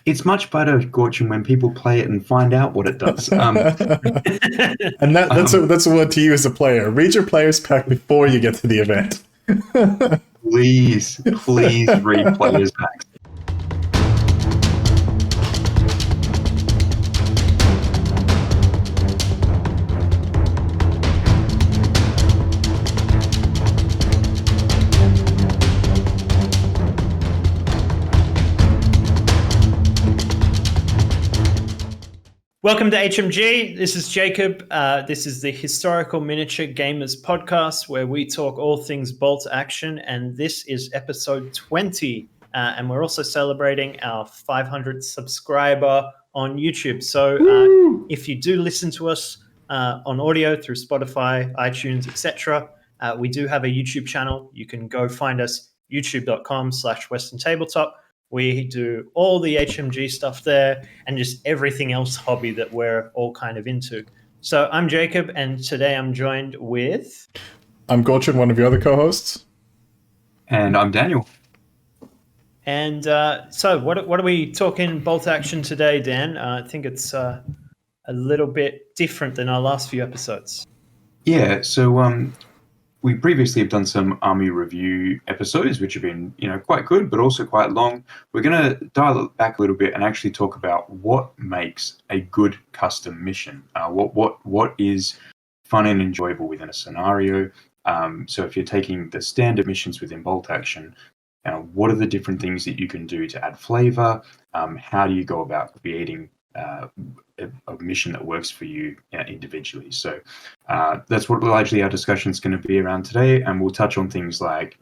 It's much better, Gorchin, when people play it and find out what it does. And that's a word to you as a player. Read your player's pack before you get to the event. Please read players' packs. Welcome to HMG. This is Jacob. This is the Historical Miniature Gamers podcast where we talk all things bolt action, and this is episode 20. And we're also celebrating our 500th subscriber on YouTube. So if you do listen to us on audio through Spotify, iTunes, etc., we do have a YouTube channel. You can go find us, youtube.com/Western Tabletop. We do all the HMG stuff there and just everything else hobby that we're all kind of into. So I'm Jacob, and today I'm joined with... I'm Gorchin, one of your other co-hosts. And I'm Daniel. And so what are we talking bolt action today, Dan? I think it's a little bit different than our last few episodes. Yeah, so we previously have done some army review episodes, which have been, quite good, but also quite long. We're going to dial it back a little bit and actually talk about what makes a good custom mission. What is fun and enjoyable within a scenario. So if you're taking the standard missions within bolt action, what are the different things that you can do to add flavor? How do you go about creating a mission that works for you individually? So that's what largely our discussion is going to be around today, and we'll touch on things like,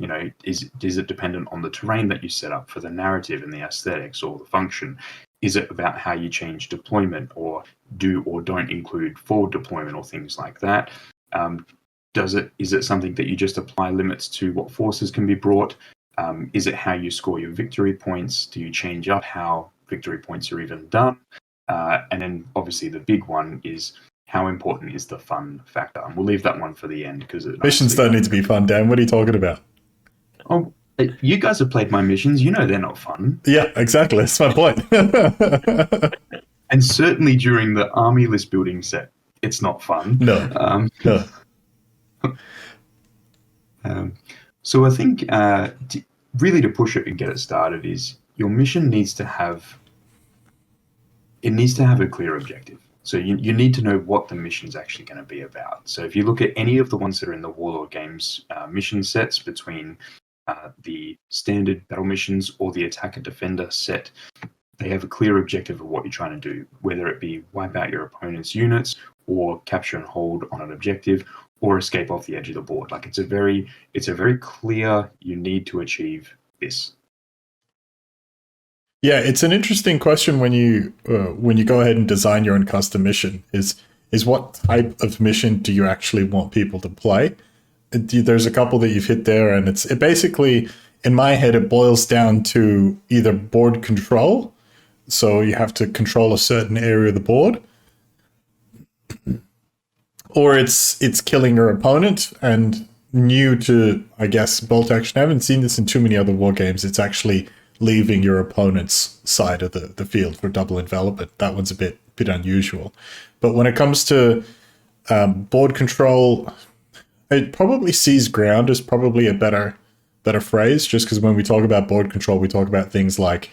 is it dependent on the terrain that you set up for the narrative and the aesthetics or the function? Is it about how you change deployment or do or don't include forward deployment or things like that? Is it something that you just apply limits to what forces can be brought? Is it how you score your victory points? Do you change up how victory points are even done? And then obviously the big one is how important is the fun factor? And we'll leave that one for the end because missions don't need to be fun, Dan. What are you talking about? Oh, you guys have played my missions. You know they're not fun. Yeah, exactly. That's my point. And certainly during the army list building set, it's not fun. No. No. So I think really to push it and get it started is your mission needs to have a clear objective. So you need to know what the mission is actually going to be about. So if you look at any of the ones that are in the Warlord Games mission sets between the standard battle missions or the attacker defender set, they have a clear objective of what you're trying to do, whether it be wipe out your opponent's units or capture and hold on an objective or escape off the edge of the board. Like it's a very clear, you need to achieve this. Yeah, it's an interesting question when you go ahead and design your own custom mission. Is what type of mission do you actually want people to play? There's a couple that you've hit there, and it basically, in my head, it boils down to either board control, so you have to control a certain area of the board, or it's killing your opponent. And new to, I guess, bolt action, I haven't seen this in too many other war games. It's actually leaving your opponent's side of the field for double envelopment. That one's a bit unusual. But when it comes to board control, it probably seize ground is probably a better phrase, just because when we talk about board control, we talk about things like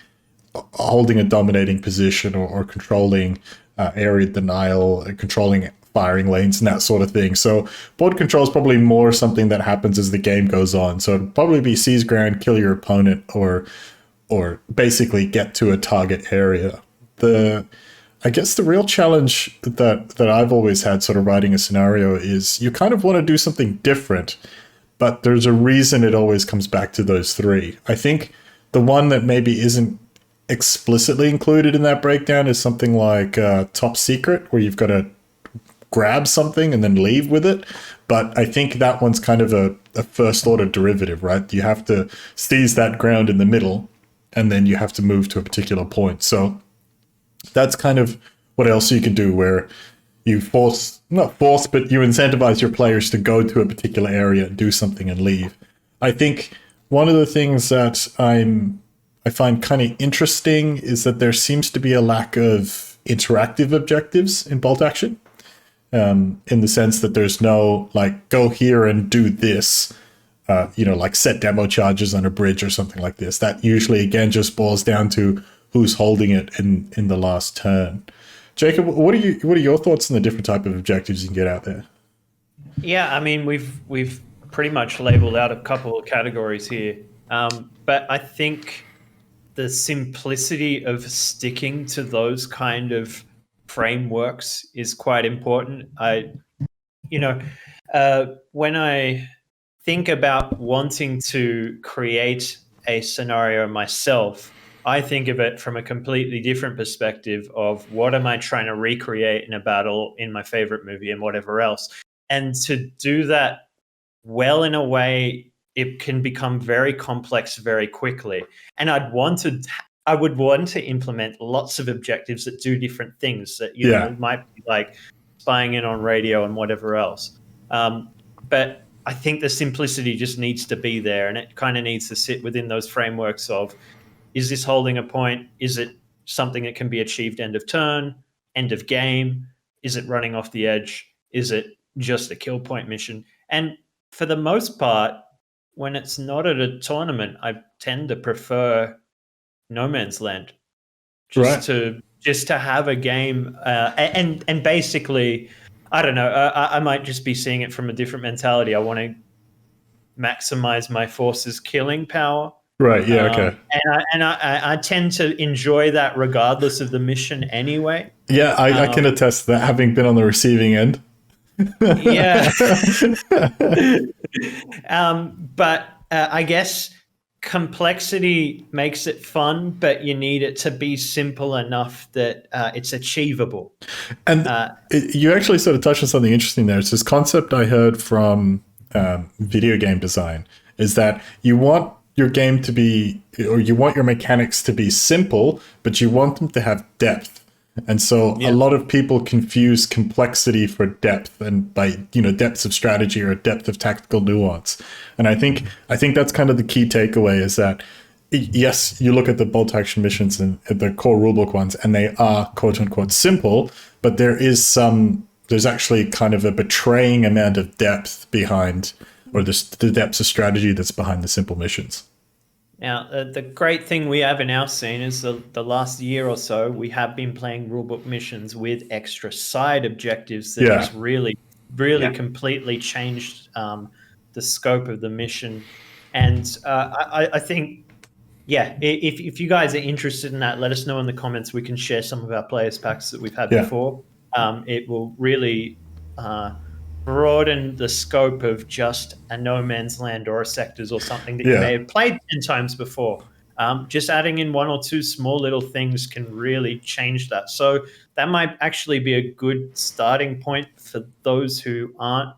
holding a dominating position or controlling area denial, controlling firing lanes and that sort of thing. So board control is probably more something that happens as the game goes on. So it'd probably be seize ground, kill your opponent, or basically get to a target area. I guess the real challenge that I've always had sort of writing a scenario is you kind of want to do something different, but there's a reason it always comes back to those three. I think the one that maybe isn't explicitly included in that breakdown is something like top secret, where you've got to grab something and then leave with it. But I think that one's kind of a first order derivative, right? You have to seize that ground in the middle, and then you have to move to a particular point. So that's kind of what else you can do, where you not force, but you incentivize your players to go to a particular area, do something and leave. I think one of the things that I'm I find kind of interesting is that there seems to be a lack of interactive objectives in bolt action, in the sense that there's no like go here and do this, like set demo charges on a bridge or something like this. That usually again just boils down to who's holding it in the last turn. Jacob, what are your thoughts on the different type of objectives you can get out there? Yeah, I mean, we've pretty much labeled out a couple of categories here, but I think the simplicity of sticking to those kind of frameworks is quite important. When I think about wanting to create a scenario myself, I think of it from a completely different perspective of what am I trying to recreate in a battle in my favorite movie and whatever else. And to do that well in a way, it can become very complex very quickly. And I would want to implement lots of objectives that do different things that, might be like spying in on radio and whatever else. But I think the simplicity just needs to be there, and it kind of needs to sit within those frameworks of, is this holding a point? Is it something that can be achieved end of turn, end of game? Is it running off the edge? Is it just a kill point mission? And for the most part, when it's not at a tournament, I tend to prefer No Man's Land, just to have a game, and basically, I don't know. I might just be seeing it from a different mentality. I want to maximize my force's killing power. Right. Yeah. Okay. And I tend to enjoy that regardless of the mission anyway. Yeah, I can attest to that, having been on the receiving end. Yeah. But I guess complexity makes it fun, but you need it to be simple enough that it's achievable. And you actually sort of touched on something interesting there. It's this concept I heard from video game design, is that you want your game to be, or you want your mechanics to be simple, but you want them to have depth. And so a lot of people confuse complexity for depth, and by depths of strategy or depth of tactical nuance. And I think that's kind of the key takeaway, is that yes, you look at the bolt action missions and the core rulebook ones, and they are quote unquote simple, but there's actually kind of a betraying amount of depth behind, or the depths of strategy that's behind the simple missions. Now, the great thing we have in our scene is the last year or so, we have been playing rulebook missions with extra side objectives that has really completely changed the scope of the mission. And I think, if you guys are interested in that, let us know in the comments. We can share some of our players packs that we've had before. It will really broaden the scope of just a No Man's Land or a Sectors or something that you may have played 10 times before. Just adding in one or two small little things can really change that. So that might actually be a good starting point for those who aren't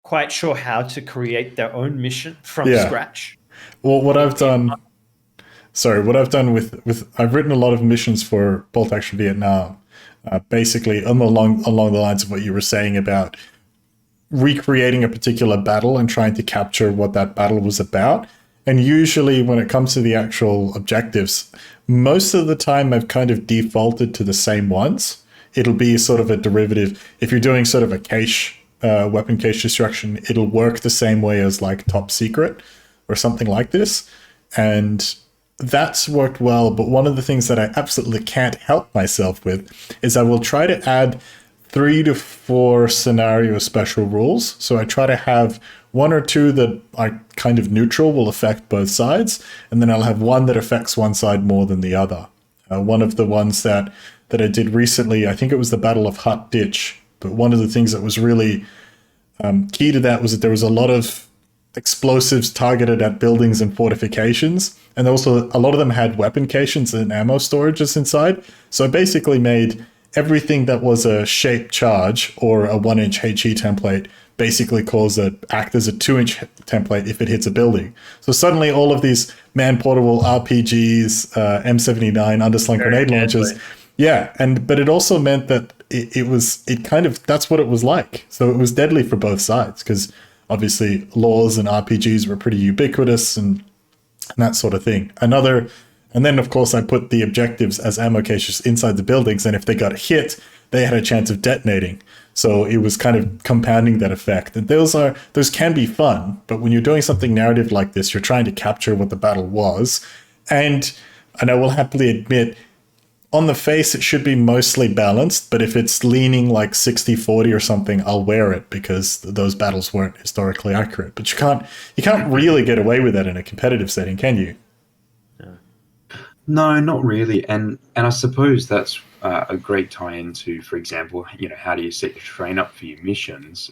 quite sure how to create their own mission from scratch. Well, what I've done with I've written a lot of missions for Bolt Action Vietnam. Basically, along the lines of what you were saying about recreating a particular battle and trying to capture what that battle was about. And usually when it comes to the actual objectives, most of the time I've kind of defaulted to the same ones. It'll be sort of a derivative. If you're doing sort of a cache, weapon cache destruction, it'll work the same way as like Top Secret or something like this. And that's worked well, but one of the things that I absolutely can't help myself with is I will try to add 3 to 4 scenario special rules. So I try to have 1 or 2 that are kind of neutral, will affect both sides, and then I'll have one that affects one side more than the other. One of the ones that I did recently, I think it was the Battle of Hut Ditch, but one of the things that was really key to that was that there was a lot of explosives targeted at buildings and fortifications, and also a lot of them had weapon caches and ammo storages inside. So I basically made everything that was a shaped charge or a 1-inch HE template basically act as a 2-inch template if it hits a building. So suddenly all of these man-portable RPGs, M79 underslung grenade launchers, but it also meant that that's what it was like. So it was deadly for both sides, because obviously laws and RPGs were pretty ubiquitous, and and that sort of thing. And then of course I put the objectives as ammo caches inside the buildings, and if they got hit, they had a chance of detonating. So it was kind of compounding that effect. And those can be fun, but when you're doing something narrative like this, you're trying to capture what the battle was. And I will happily admit, on the face, it should be mostly balanced, but if it's leaning like 60-40 or something, I'll wear it because those battles weren't historically accurate. But you can't really get away with that in a competitive setting, can you? No, not really. And I suppose that's a great tie into, for example, how do you set your terrain up for your missions?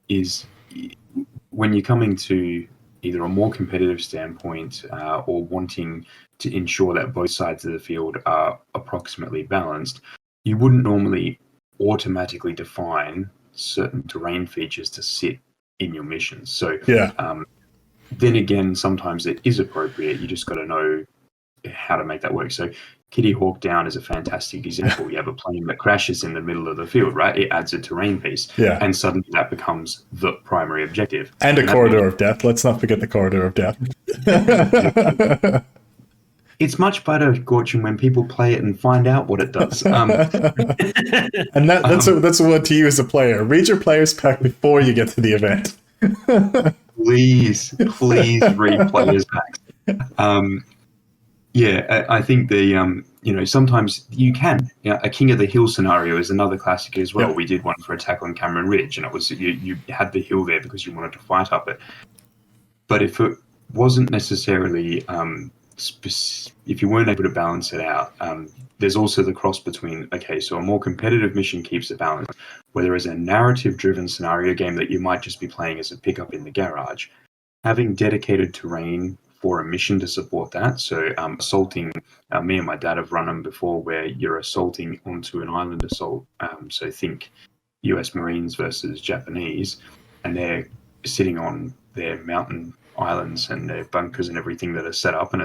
Is when you're coming to either a more competitive standpoint or wanting to ensure that both sides of the field are approximately balanced, you wouldn't normally automatically define certain terrain features to sit in your missions. So then again, sometimes it is appropriate. You just got to know how to make that work. So Kitty Hawk Down is a fantastic example. You have a plane that crashes in the middle of the field, right? It adds a terrain piece. Yeah. And suddenly that becomes the primary objective. And a corridor of death. Let's not forget the corridor of death. It's much better, Gorchin, when people play it and find out what it does. And that's a word to you as a player. Read your player's pack before you get to the event. Please read player's packs. I think sometimes you can. A King of the Hill scenario is another classic as well. Yep. We did one for Attack on Cameron Ridge, and it was you had the hill there because you wanted to fight up it. But if it wasn't necessarily if you weren't able to balance it out, there's also the cross between, so a more competitive mission keeps it balanced, where there is a narrative-driven scenario game that you might just be playing as a pickup in the garage. Having dedicated terrain for a mission to support that. So assaulting, me and my dad have run them before where you're assaulting onto an island assault. So think US Marines versus Japanese, and they're sitting on their mountain islands and their bunkers and everything that are set up. And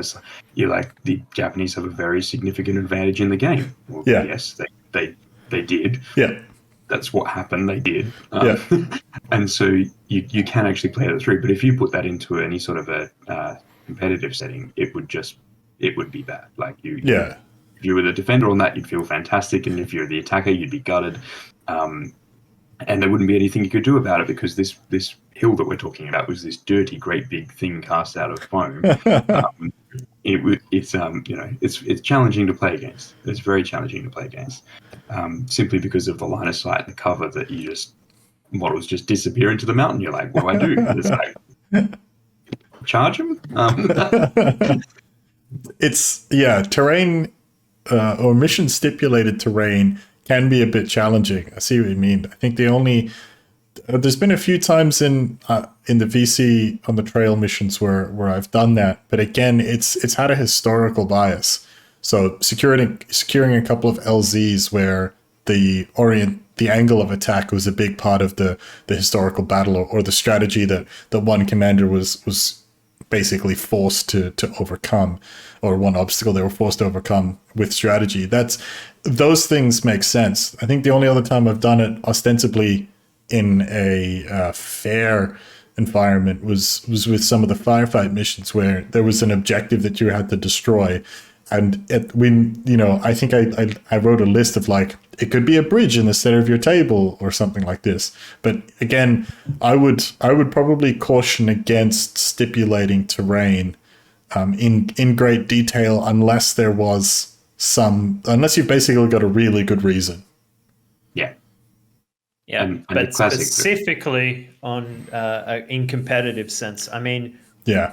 you're like, the Japanese have a very significant advantage in the game. Well, yes, they did. Yeah. That's what happened. They did. And so you can actually play that through. But if you put that into any sort of a competitive setting, it would be bad. Like if you were the defender on that, you'd feel fantastic, and if you're the attacker, you'd be gutted, and there wouldn't be anything you could do about it because this hill that we're talking about was this dirty, great big thing cast out of foam. It's challenging to play against. It's very challenging to play against, simply because of the line of sight, the cover that models just disappear into the mountain. You're like, what do I do? It's like, charge him. It's terrain or mission stipulated terrain can be a bit challenging. I see what you mean. I think there's been a few times in the VC on the trail missions where I've done that, but again, it's had a historical bias. So securing a couple of LZs where the angle of attack was a big part of the historical battle or the strategy that one commander was basically forced to overcome, or one obstacle they were forced to overcome with strategy. Those things make sense. I think the only other time I've done it ostensibly in a fair environment was with some of the firefight missions where there was an objective that you had to destroy. And I think I wrote a list of like, it could be a bridge in the center of your table or something like this. But again, I would probably caution against stipulating terrain in great detail unless you've basically got a really good reason. Yeah, but specifically on in competitive sense, I mean,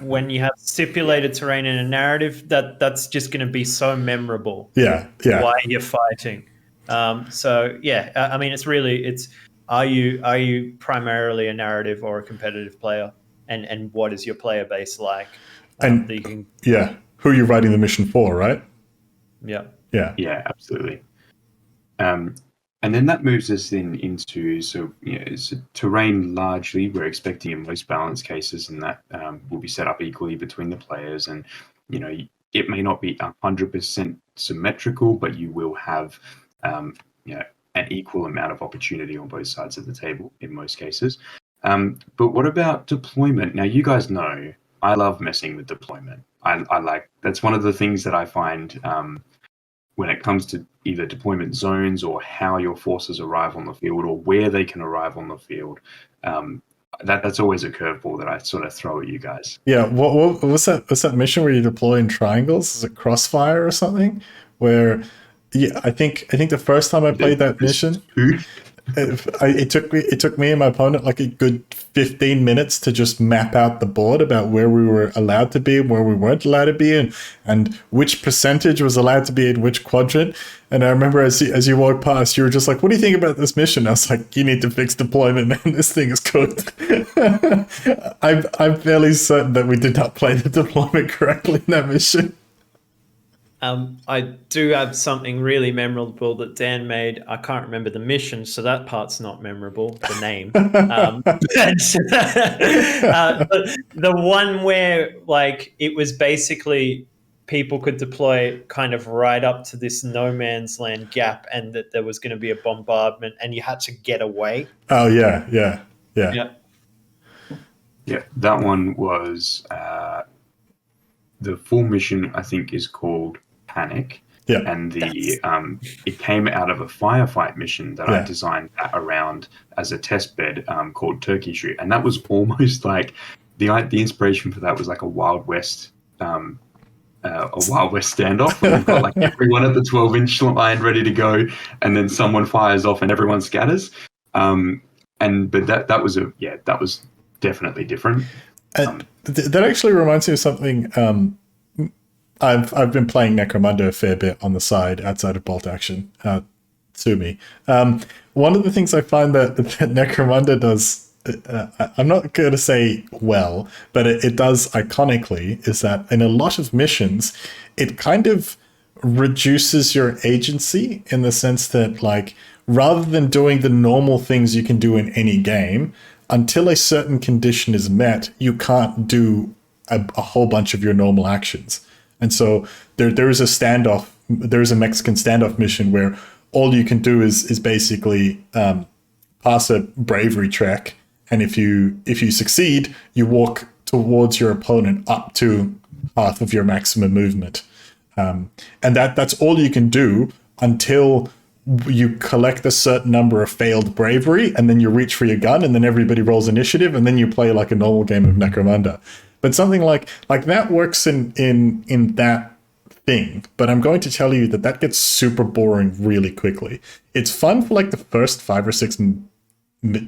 when you have stipulated terrain in a narrative, that's just going to be so memorable. Why you're fighting. I mean, it's are you primarily a narrative or a competitive player, and what is your player base like? And who are you writing the mission for, right? Yeah, absolutely. And then that moves us into terrain largely we're expecting in most balance cases, and that will be set up equally between the players. And it may not be 100% symmetrical, but you will have an equal amount of opportunity on both sides of the table in most cases. But what about deployment? Now, you guys know I love messing with deployment. I like, that's one of the things that I find when it comes to either deployment zones or how your forces arrive on the field or where they can arrive on the field. That's always a curveball that I sort of throw at you guys. Yeah, what was that? Was that mission where you deploy in triangles? Is it Crossfire or something? Where, yeah, I think the first time I played that mission, it took me and my opponent like a good 15 minutes to just map out the board about where we were allowed to be and where we weren't allowed to be, and which percentage was allowed to be in which quadrant. And I remember as you walked past, you were just like, "What do you think about this mission?" I was like, "You need to fix deployment, man. This thing is cooked." I'm fairly certain that we did not play the deployment correctly in that mission. I do have something really memorable that Dan made. I can't remember the mission, so that part's not memorable, the name. But the one where, like, it was basically people could deploy kind of right up to this no man's land gap, and that there was going to be a bombardment, and you had to get away. Oh, yeah. Yeah. That one was the full mission, I think, is called Panic. Yeah. And it came out of a firefight mission that I designed around as a test bed called Turkey Shoot. And that was almost like the inspiration for that was like a Wild West standoff where we've got like everyone at the 12-inch line ready to go, and then someone fires off and everyone scatters. But that was definitely different. That actually reminds me of something. I've been playing Necromunda a fair bit on the side outside of Bolt Action. Sue me. One of the things I find that Necromunda does, I'm not going to say well, but it does iconically, is that in a lot of missions, it kind of reduces your agency in the sense that, like, rather than doing the normal things you can do in any game, until a certain condition is met, you can't do a whole bunch of your normal actions. And so there is a standoff. There is a Mexican standoff mission where all you can do is basically pass a bravery check, and if you succeed, you walk towards your opponent up to half of your maximum movement, and that's all you can do until you collect a certain number of failed bravery, and then you reach for your gun, and then everybody rolls initiative, and then you play like a normal game of Necromunda. But something like that works in that thing. But I'm going to tell you that gets super boring really quickly. It's fun for like the first 5 or 6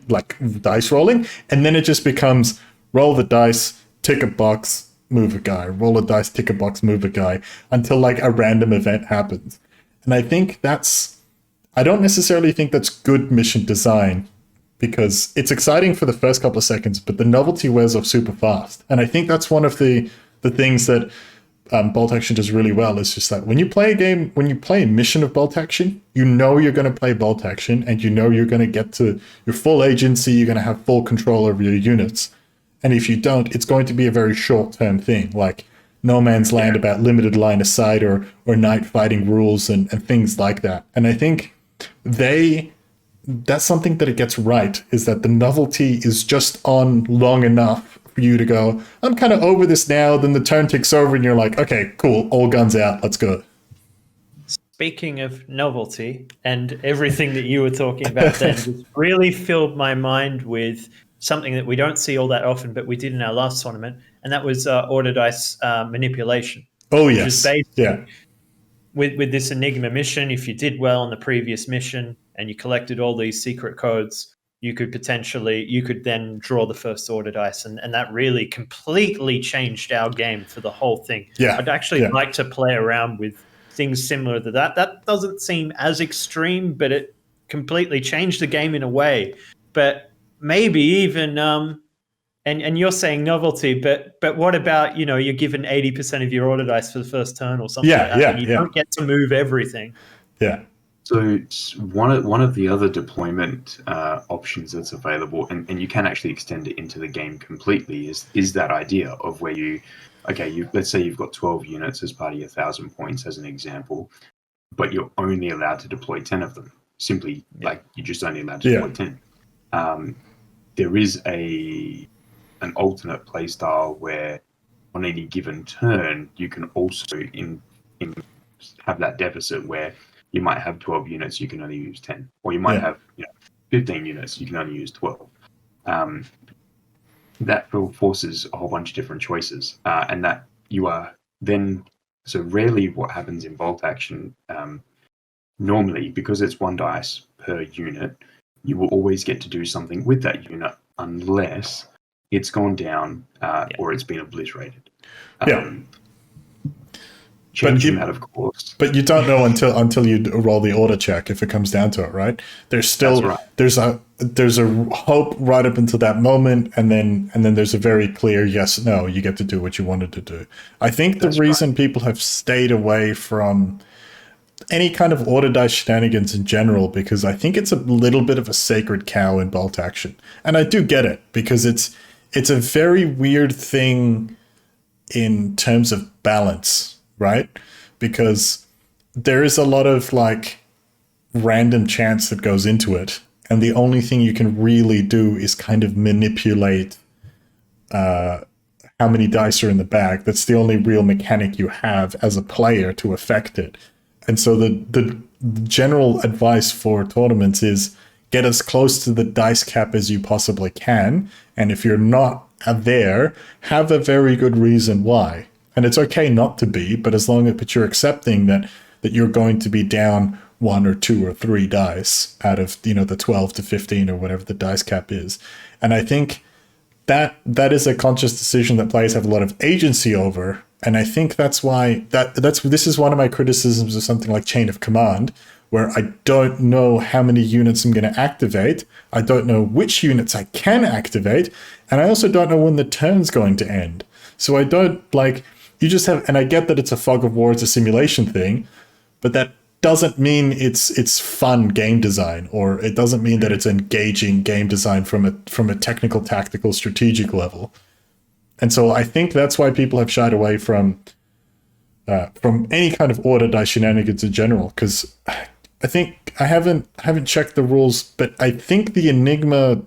like dice rolling, and then it just becomes roll the dice, tick a box, move a guy, roll a dice, tick a box, move a guy, until like a random event happens. And I think I don't necessarily think that's good mission design, because it's exciting for the first couple of seconds, but the novelty wears off super fast. And I think that's one of the things that Bolt Action does really well, is just that when you play a mission of Bolt Action, you know you're going to play Bolt Action, and you know you're going to get to your full agency, you're going to have full control over your units. And if you don't, it's going to be a very short-term thing, like No Man's Land about limited line of sight or night fighting rules and things like that. And I think that's something that it gets right, is that the novelty is just on long enough for you to go, I'm kind of over this now, then the turn ticks over and you're like, okay, cool, all guns out, let's go. Speaking of novelty and everything that you were talking about then, just really filled my mind with something that we don't see all that often, but we did in our last tournament, and that was order dice manipulation. Oh, yes. Yeah. With this Enigma mission, if you did well on the previous mission and you collected all these secret codes, you could then draw the first order dice, and that really completely changed our game for the whole thing. Yeah. I'd actually like to play around with things similar to that. That doesn't seem as extreme, but it completely changed the game in a way. But maybe even and you're saying novelty, but what about, you're given 80% of your order dice for the first turn or something like that, and you don't get to move everything. Yeah. So one of the other deployment options that's available, and you can actually extend it into the game completely, is that idea of where let's say you've got 12 units as part of your 1,000 points as an example, but you're only allowed to deploy 10 of them. Simply, like, you're just only allowed to deploy 10. There is an alternate playstyle where on any given turn, you can also have that deficit where you might have 12 units, you can only use 10, or you might have 15 units, you can only use 12. That forces a whole bunch of different choices, and that you are then, so rarely what happens in bolt action, normally, because it's 1 dice per unit, you will always get to do something with that unit unless it's gone down or it's been obliterated. Changing that, of course. But you don't know until you roll the order check if it comes down to it, right? There's still there's a hope right up until that moment, and then there's a very clear yes, no, you get to do what you wanted to do. I think the reason people have stayed away from any kind of order dice shenanigans in general, because I think it's a little bit of a sacred cow in bolt action. And I do get it, because it's a very weird thing in terms of balance, right? Because there is a lot of like random chance that goes into it, and the only thing you can really do is kind of manipulate how many dice are in the bag. That's the only real mechanic you have as a player to affect it. And so the general advice for tournaments is get as close to the dice cap as you possibly can. And if you're not there, have a very good reason why. And it's okay not to be, but as long as you're accepting that you're going to be down 1 or 2 or 3 dice out of, the 12 to 15 or whatever the dice cap is. And I think that is a conscious decision that players have a lot of agency over. And I think that's why this is one of my criticisms of something like Chain of Command, where I don't know how many units I'm going to activate. I don't know which units I can activate. And I also don't know when the turn's going to end. So I don't you just have, and I get that it's a fog of war, it's a simulation thing, but that doesn't mean it's fun game design, or it doesn't mean that it's engaging game design from a technical, tactical, strategic level. And so I think that's why people have shied away from any kind of order dice shenanigans in general, because I think I haven't checked the rules, but I think the Enigma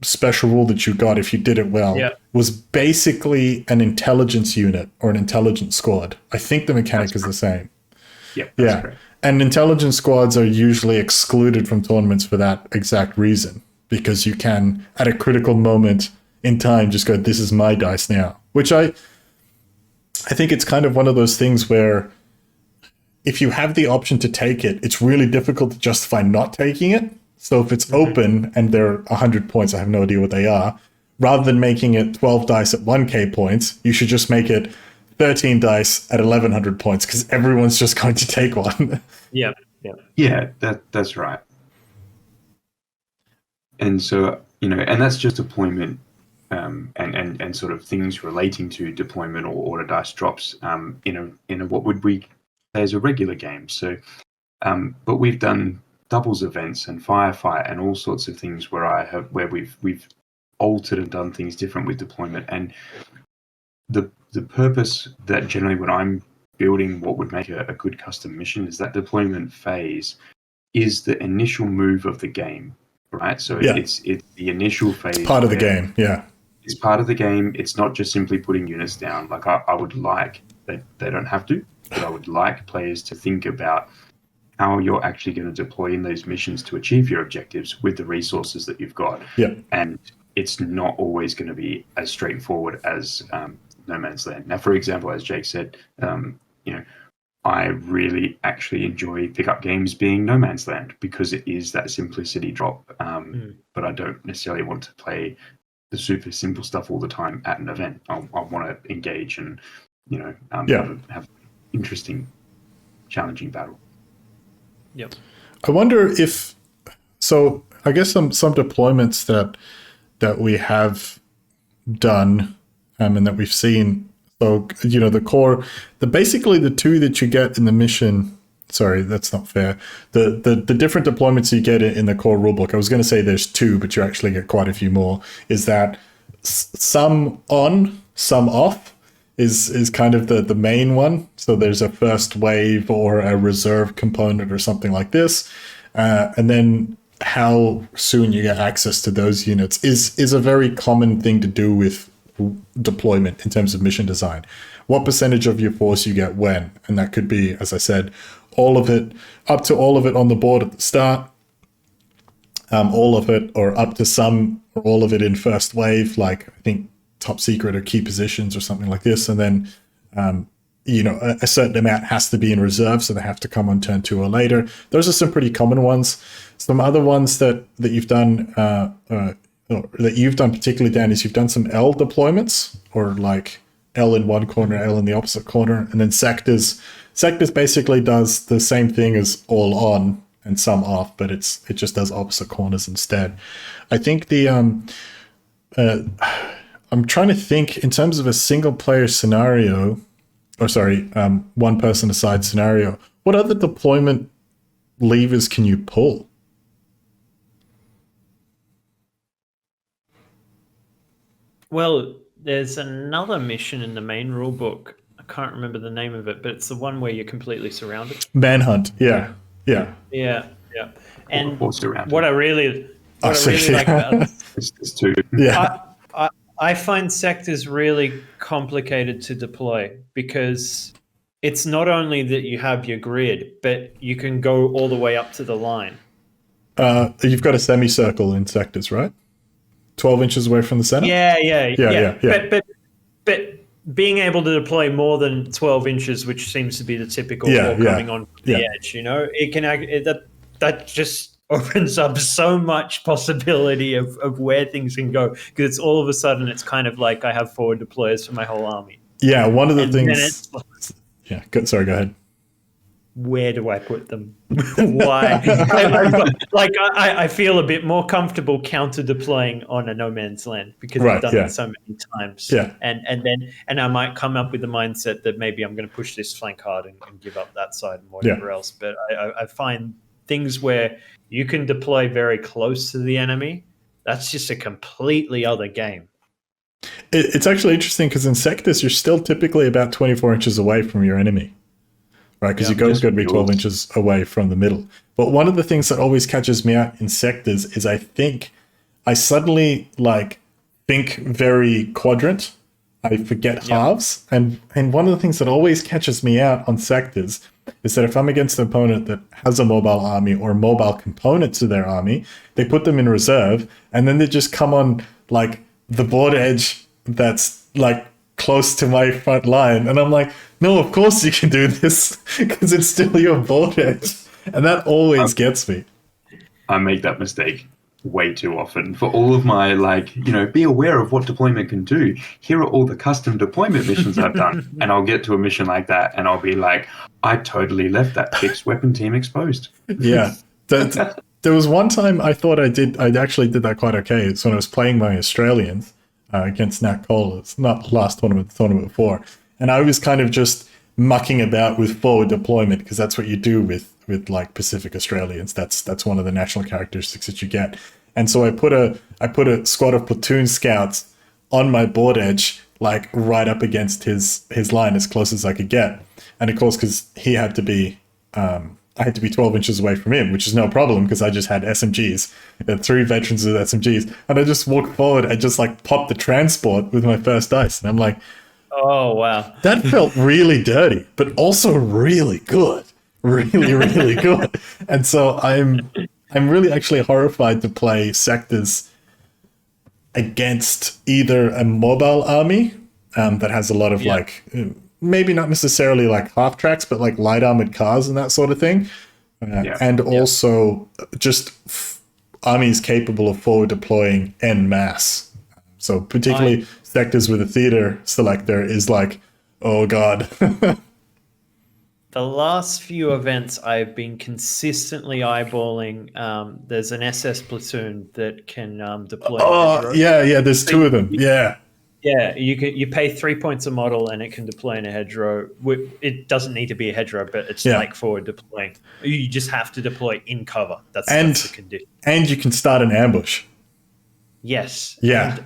special rule that you got, if you did it well, was basically an intelligence unit or an intelligence squad. I think the mechanic is the same. That's correct. And intelligence squads are usually excluded from tournaments for that exact reason, because you can, at a critical moment in time, just go, this is my dice now. Which I think it's kind of one of those things where if you have the option to take it, it's really difficult to justify not taking it. So if it's open and they're 100 points, I have no idea what they are, rather than making it 12 dice at 1k points, you should just make it 13 dice at 1100 points, because everyone's just going to take one. Yeah, that's right. And so, and that's just deployment and sort of things relating to deployment or order dice drops in a what would we say is a regular game. So, but we've done doubles events and firefight and all sorts of things where we've altered and done things different with deployment. And the purpose that generally when I'm building what would make a good custom mission is that deployment phase is the initial move of the game, right? So it's the initial phase. It's part of the game, yeah. It's part of the game. It's not just simply putting units down. Like I would like, they don't have to, but I would like players to think about how you're actually going to deploy in those missions to achieve your objectives with the resources that you've got. Yeah. And it's not always going to be as straightforward as No Man's Land. Now, for example, as Jake said, I really actually enjoy pickup games being No Man's Land because it is that simplicity drop. But I don't necessarily want to play the super simple stuff all the time at an event. I want to engage and, have interesting, challenging battle. Yep. I wonder if, so I guess some deployments that we have done and that we've seen. So, the core, basically the 2 that you get in the mission, sorry, that's not fair. The different deployments you get in the core rulebook, I was going to say there's 2, but you actually get quite a few more, is that some on, some off is kind of the main one. So there's a first wave or a reserve component or something like this. And then how soon you get access to those units is a very common thing to do with deployment in terms of mission design. What percentage of your force you get when, and that could be, as I said, all of it, up to all of it on the board at the start, all of it, or up to some or all of it in first wave, like I think top secret or key positions or something like this, and then a certain amount has to be in reserve, so they have to come on turn 2 or later. Those are some pretty common ones. Some other ones that you've done, particularly, Dan, is you've done some L deployments, or like L in one corner, L in the opposite corner, and then sectors. Sectors basically does the same thing as all on and some off, but it just does opposite corners instead. I think I'm trying to think in terms of a single player scenario, one person aside scenario. What other deployment levers can you pull? Well, there's another mission in the main rulebook. I can't remember the name of it, but it's the one where you're completely surrounded. Manhunt, yeah. And Surrounded. what I really like about It's two. Yeah. I find sectors really complicated to deploy because it's not only that you have your grid, but you can go all the way up to the line. You've got a semicircle in sectors, right? 12 inches away from the center? Yeah. But being able to deploy more than 12 inches, which seems to be the typical coming on the edge, it can that just opens up so much possibility of where things can go, because it's all of a sudden it's kind of like I have forward deployers for my whole army. Yeah, one of the things. Yeah, good. Sorry, go ahead. Where do I put them? Why? I feel a bit more comfortable counter deploying on a no man's land because I've done it so many times. Yeah. And I might come up with the mindset that maybe I'm going to push this flank hard and give up that side and whatever else. But I find things where you can deploy very close to the enemy, that's just a completely other game. It's actually interesting because in sectors, you're still typically about 24 inches away from your enemy, right? Because your goal's going to be 12 inches away from the middle. But one of the things that always catches me out in sectors is I think I suddenly think very quadrant. I forget halves. And one of the things that always catches me out on sectors is that if I'm against an opponent that has a mobile army or mobile components to their army, they put them in reserve, and then they just come on the board edge that's close to my front line. And I'm like, no, of course you can do this because it's still your board edge. And that always gets me. I make that mistake way too often. For all of my be aware of what deployment can do. Here are all the custom deployment missions I've done. And I'll get to a mission like that and I'll be like, I totally left that fixed weapon team exposed. Yeah. There was one time I thought I actually did that quite okay. It's when I was playing my Australians against Nat Cole. It's not last tournament, the tournament before. And I was kind of just mucking about with forward deployment because that's what you do with Pacific Australians. That's one of the national characteristics that you get. And so I put a squad of platoon scouts on my board edge, right up against his line as close as I could get. And of course, because he had to be, I had to be 12 inches away from him, which is no problem because I just had SMGs, 3 veterans with SMGs. And I just walked forward and just popped the transport with my first dice. And I'm like, oh, wow. That felt really dirty, but also really good. Really, really good. And so I'm really actually horrified to play sectors against either a mobile army that has a lot of maybe not necessarily half tracks, but light armored cars and that sort of thing. And also just armies capable of forward deploying en masse. So particularly sectors with a theater selector is oh God. The last few events I've been consistently eyeballing. There's an SS platoon that can deploy. Oh, yeah. There's 2 of them. Yeah. Yeah, you pay 3 points a model and it can deploy in a hedgerow. It doesn't need to be a hedgerow, but it's forward deploying. You just have to deploy in cover. That's the condition. And you can start an ambush. Yes. Yeah.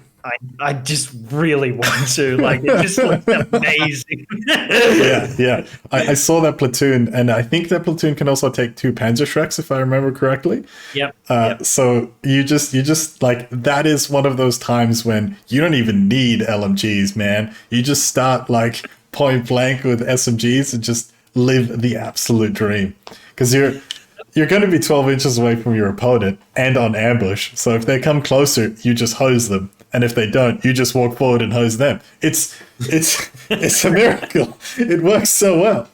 I just really want to. Like, it just looks amazing. Yeah. I saw that platoon, and I think that platoon can also take 2 Panzerschrecks, if I remember correctly. Yep. So you just like, that is one of those times when you don't even need LMGs, man. You just start like point blank with SMGs and just live the absolute dream, because you're going to be 12 inches away from your opponent and on ambush. So if they come closer, you just hose them. And if they don't, you just walk forward and hose them. It's a miracle. It works so well.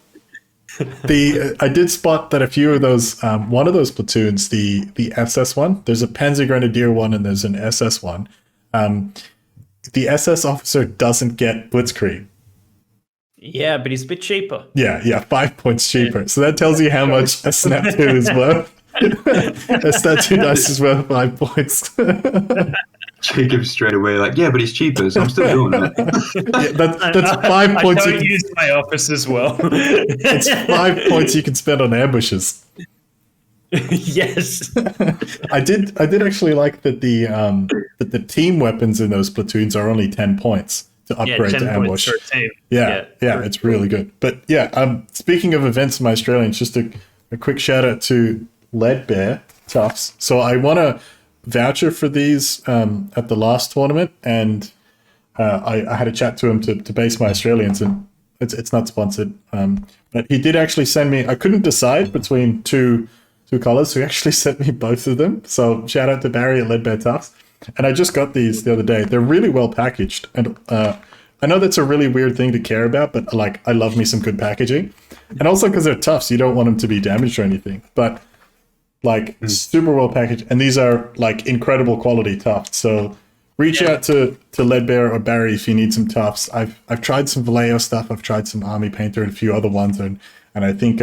I did spot that a few of those, one of those platoons, the SS one, there's a Panzer Grenadier one and there's an SS one. The SS officer doesn't get Blitzkrieg. Yeah, but he's a bit cheaper. Yeah, 5 points cheaper. Yeah. So that tells you how much a Snap 2 is worth. A Snap 2 dice is worth 5 points. Jacob straight away like, yeah, but he's cheaper, so I'm still doing it. Yeah, that's 5 points. I don't use my office as well. It's 5 points you can spend on ambushes. Yes. I did actually like that the team weapons in those platoons are only 10 points to upgrade to ambush. Yeah, it's really good. But yeah, speaking of events in my Australians, just a quick shout out to Leadbear Tufts. So I won a voucher for these at the last tournament, and I had a chat to him to base my Australians, and it's not sponsored, but he did actually send me. I couldn't decide between two colors, so he actually sent me both of them. So shout out to Barry at Leadbear Tufts. And I just got these the other day. They're really well packaged, and I know that's a really weird thing to care about, but like, I love me some good packaging, and also because they're Tufts, you don't want them to be damaged or anything, but like super well packaged, and these are like incredible quality Tufts. So reach out to Leadbear or Barry if you need some Tufts. I've tried some Vallejo stuff, I've tried some Army Painter and a few other ones, and I think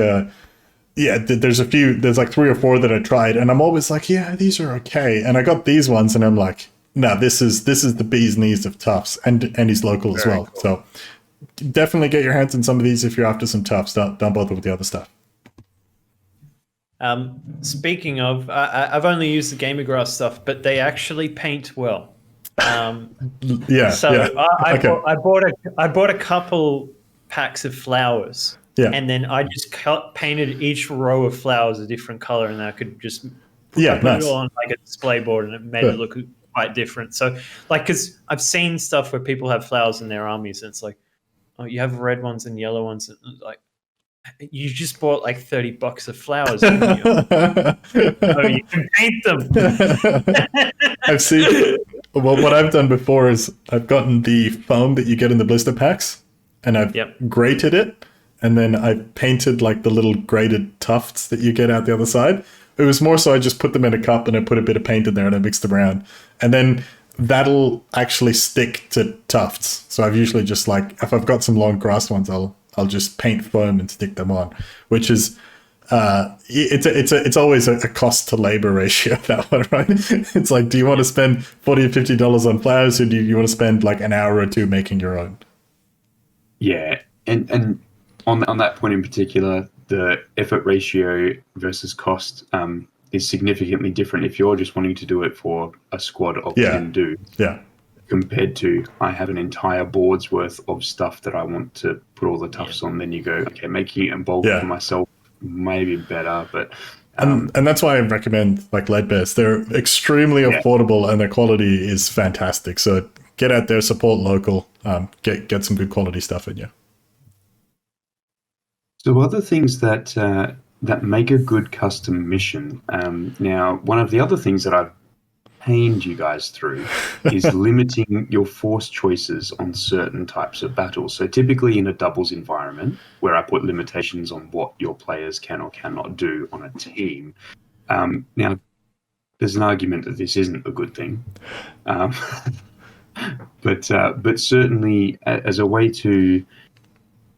there's a few, there's like 3 or 4 that I tried, and I'm always like, yeah, these are okay. And I got these ones, and I'm like, no, this is the bee's knees of Tufts, and he's local as well. Cool. So definitely get your hands on some of these if you're after some Tufts. Don't bother with the other stuff. Speaking of, I've only used the Gamer Grass stuff, but they actually paint well. I bought a couple packs of flowers. Yeah. And then I just painted each row of flowers a different color, and then I could just put it on like a display board, and it made it look quite different. So, like, because I've seen stuff where people have flowers in their armies, and it's like, oh, you have red ones and yellow ones, and like, you just bought like $30 of flowers, didn't you? Oh, you can paint them. I've seen. Well, what I've done before is I've gotten the foam that you get in the blister packs, and I've grated it. And then I painted like the little graded tufts that you get out the other side. It was more so I just put them in a cup and I put a bit of paint in there and I mixed them around. And then that'll actually stick to tufts. So I've usually just like, if I've got some long grass ones, I'll just paint foam and stick them on, which is it's always a cost to labor ratio, that one, right? It's like, do you want to spend $40 or $50 on flowers, or do you want to spend like an hour or 2 making your own? Yeah, and on that point in particular, the effort ratio versus cost is significantly different if you're just wanting to do it for a squad of 10 dudes. Yeah. Compared to, I have an entire board's worth of stuff that I want to put all the tufts on. Then you go, okay, making it in bulk for myself maybe better, but and that's why I recommend like Leadbears. They're extremely affordable and their quality is fantastic. So get out there, support local, get some good quality stuff in you. So other things that make a good custom mission. Now, one of the other things that I've pained you guys through is limiting your force choices on certain types of battles. So typically in a doubles environment, where I put limitations on what your players can or cannot do on a team. Now, there's an argument that this isn't a good thing, but certainly as a way to.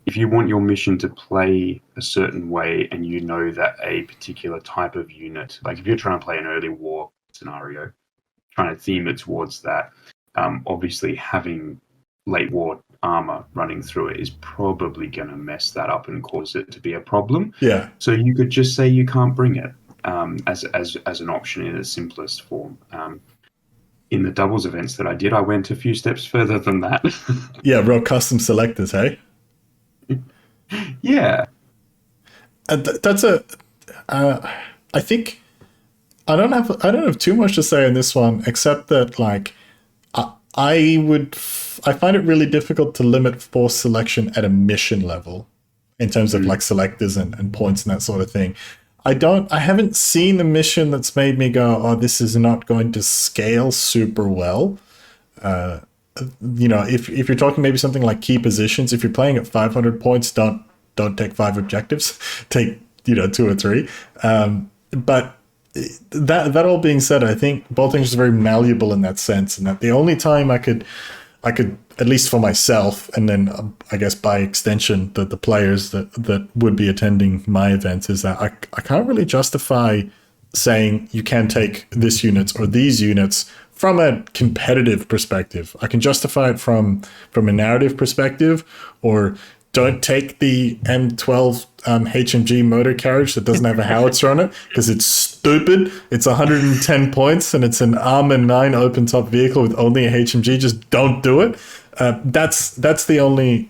If you want your mission to play a certain way and you know that a particular type of unit, like if you're trying to play an early war scenario, trying to theme it towards that, obviously having late war armor running through it is probably going to mess that up and cause it to be a problem. Yeah. So you could just say you can't bring it as an option in its simplest form. in the doubles events that I did, I went a few steps further than that. Yeah, real custom selectors, hey? Yeah. That's a. I think I don't have too much to say on this one, except that like I find it really difficult to limit force selection at a mission level in terms of like selectors and points and that sort of thing. I haven't seen a mission that's made me go, oh, this is not going to scale super well. If you're talking maybe something like key positions, if you're playing at 500 points, don't take 5 objectives, take 2 or 3. But that all being said, I think bolting is very malleable in that sense, and that the only time I could at least for myself, and then I guess by extension the players that would be attending my events, is that I can't really justify saying you can take this units or these units from a competitive perspective. I can justify it from a narrative perspective, or don't take the M12 HMG motor carriage that doesn't have a howitzer on it because it's stupid. It's 110 points and it's an Armor 9 open top vehicle with only a HMG. Just don't do it. That's the only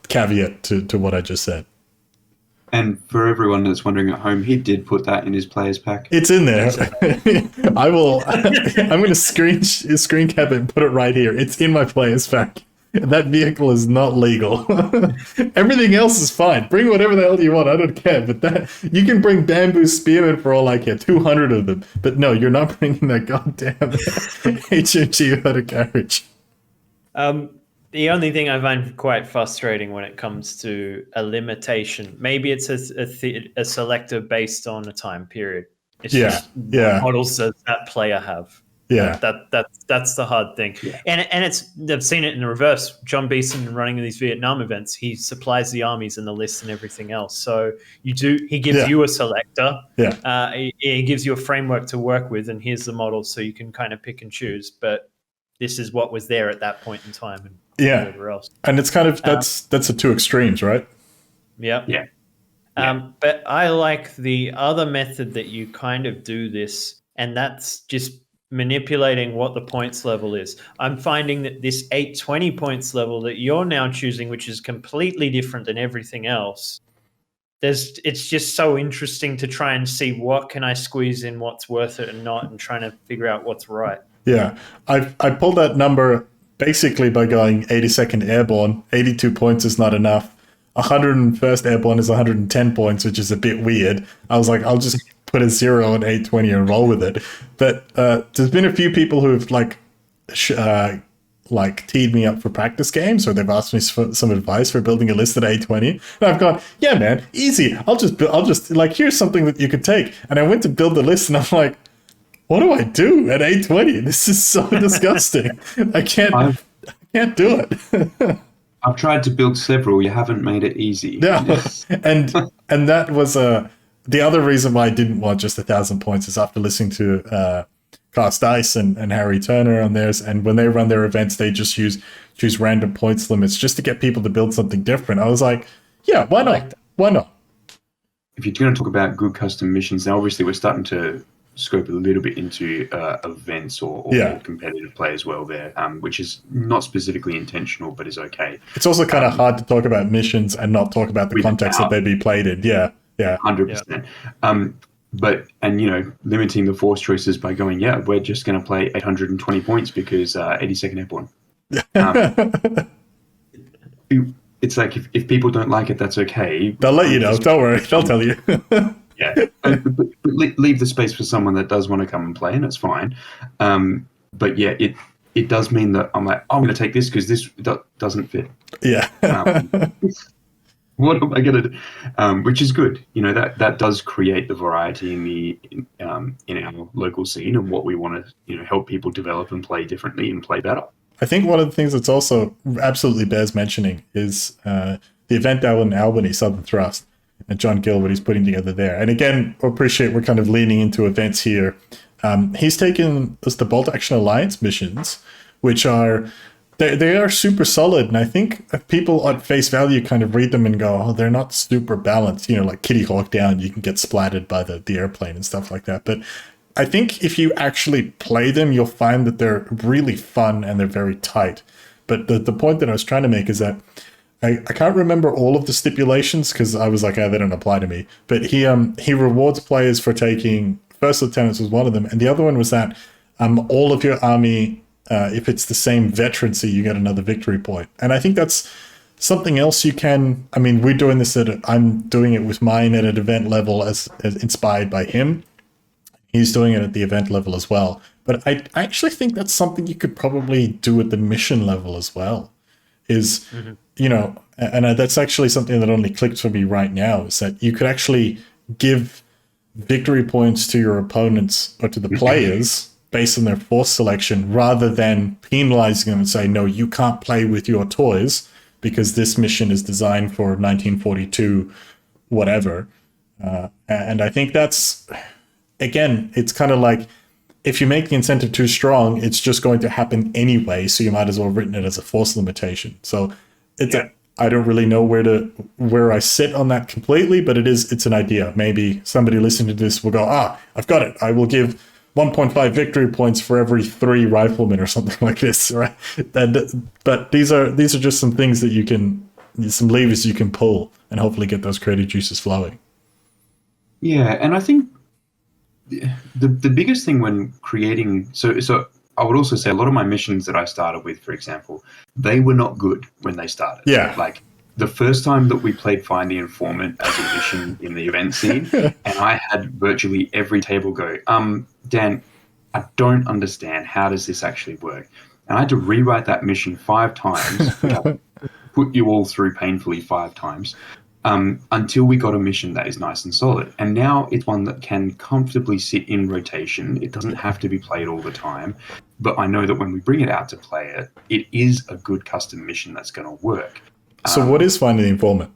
caveat to what I just said. And for everyone that's wondering at home, he did put that in his players pack. It's in there. I will. I'm going to screen cap it and put it right here. It's in my players pack. That vehicle is not legal. Everything else is fine. Bring whatever the hell you want. I don't care. But that you can bring bamboo spearmen for all I care. 200 of them. But no, you're not bringing that goddamn HMG motor carriage. The only thing I find quite frustrating when it comes to a limitation, maybe it's a selector based on a time period. It's just what models does that player have. Yeah, that's the hard thing. Yeah. And it's I've seen it in the reverse. John Beeson running these Vietnam events, he supplies the armies and the lists and everything else. So he gives you a selector. Yeah. He gives you a framework to work with, and here's the model, so you can kind of pick and choose. But this is what was there at that point in time, and whatever else. And it's kind of that's the two extremes, right? Yeah. Yeah. But I like the other method that you kind of do this, and that's just manipulating what the points level is. I'm finding that this 820 points level that you're now choosing, which is completely different than everything else, it's just so interesting to try and see what can I squeeze in, what's worth it and not, and trying to figure out what's right. Yeah, I pulled that number basically by going 82nd Airborne. 82 points is not enough. 101st Airborne is 110 points, which is a bit weird. I was like, I'll just put a 0 on 820 and roll with it. But there's been a few people who've teed me up for practice games, or they've asked me for some advice for building a list at 820. And I've gone, yeah, man, easy. I'll just like, here's something that you could take. And I went to build the list, and I'm like, what do I do at 820? This is so disgusting. I can't do it. I've tried to build several. You haven't made it easy. Yeah, and that was the other reason why I didn't want just 1,000 points is after listening to Cast Dice and Harry Turner on theirs, and when they run their events, they just choose random points limits just to get people to build something different. I was like, yeah, why not? Why not? If you're going to talk about good custom missions, now obviously we're starting to scope a little bit into events or competitive play as well there, which is not specifically intentional, but is okay. It's also kind of hard to talk about missions and not talk about the context that they'd be played in. Yeah. 100%. But limiting the force choices by going, we're just going to play 820 points because 82nd Airborne. It's like if people don't like it, that's okay. They'll let you know. Don't worry. They'll tell you. Yeah, but leave the space for someone that does want to come and play, and it's fine. But yeah, it does mean that I'm like, I'm going to take this because this doesn't fit. Yeah. What am I going to do? Which is good. That does create the variety in our local scene and what we want to help people develop and play differently and play better. I think one of the things that's also absolutely bears mentioning is the event out in Albany, Southern Thrust, and John Gill, what he's putting together there. And again, I appreciate we're kind of leaning into events here. He's taken the Bolt Action Alliance missions, which are they are super solid. And I think people at face value kind of read them and go, oh, they're not super balanced. Like Kitty Hawk down, you can get splattered by the airplane and stuff like that. But I think if you actually play them, you'll find that they're really fun and they're very tight. But the point that I was trying to make is that I can't remember all of the stipulations because I was like, they don't apply to me. But he rewards players for taking first lieutenants was one of them, and the other one was that all of your army, if it's the same veterancy, you get another victory point. And I think that's something else you can. I mean, we're doing this I'm doing it with mine at an event level as inspired by him. He's doing it at the event level as well. But I actually think that's something you could probably do at the mission level as well. Is, you know, and that's actually something that only clicked for me right now, is that you could actually give victory points to your opponents or to the players based on their force selection rather than penalizing them and say, no, you can't play with your toys because this mission is designed for 1942, whatever. And I think that's, again, it's kind of like, if you make the incentive too strong, it's just going to happen anyway. So you might as well have written it as a force limitation. So I don't really know where I sit on that completely, but it's an idea. Maybe somebody listening to this will go, I've got it. I will give 1.5 victory points for every 3 riflemen or something like this, right? But these are just some things that some levers you can pull and hopefully get those creative juices flowing. Yeah, and I think the biggest thing when creating, so I would also say a lot of my missions that I started with, for example, they were not good when they started. Yeah. Like the first time that we played Find the Informant as a mission in the event scene, and I had virtually every table go, Dan, I don't understand. How does this actually work? And I had to rewrite that mission 5 times, which I put you all through painfully 5 times. Until we got a mission that is nice and solid. And now it's one that can comfortably sit in rotation. It doesn't have to be played all the time. But I know that when we bring it out to play it is a good custom mission that's going to work. So what is Find the Informant?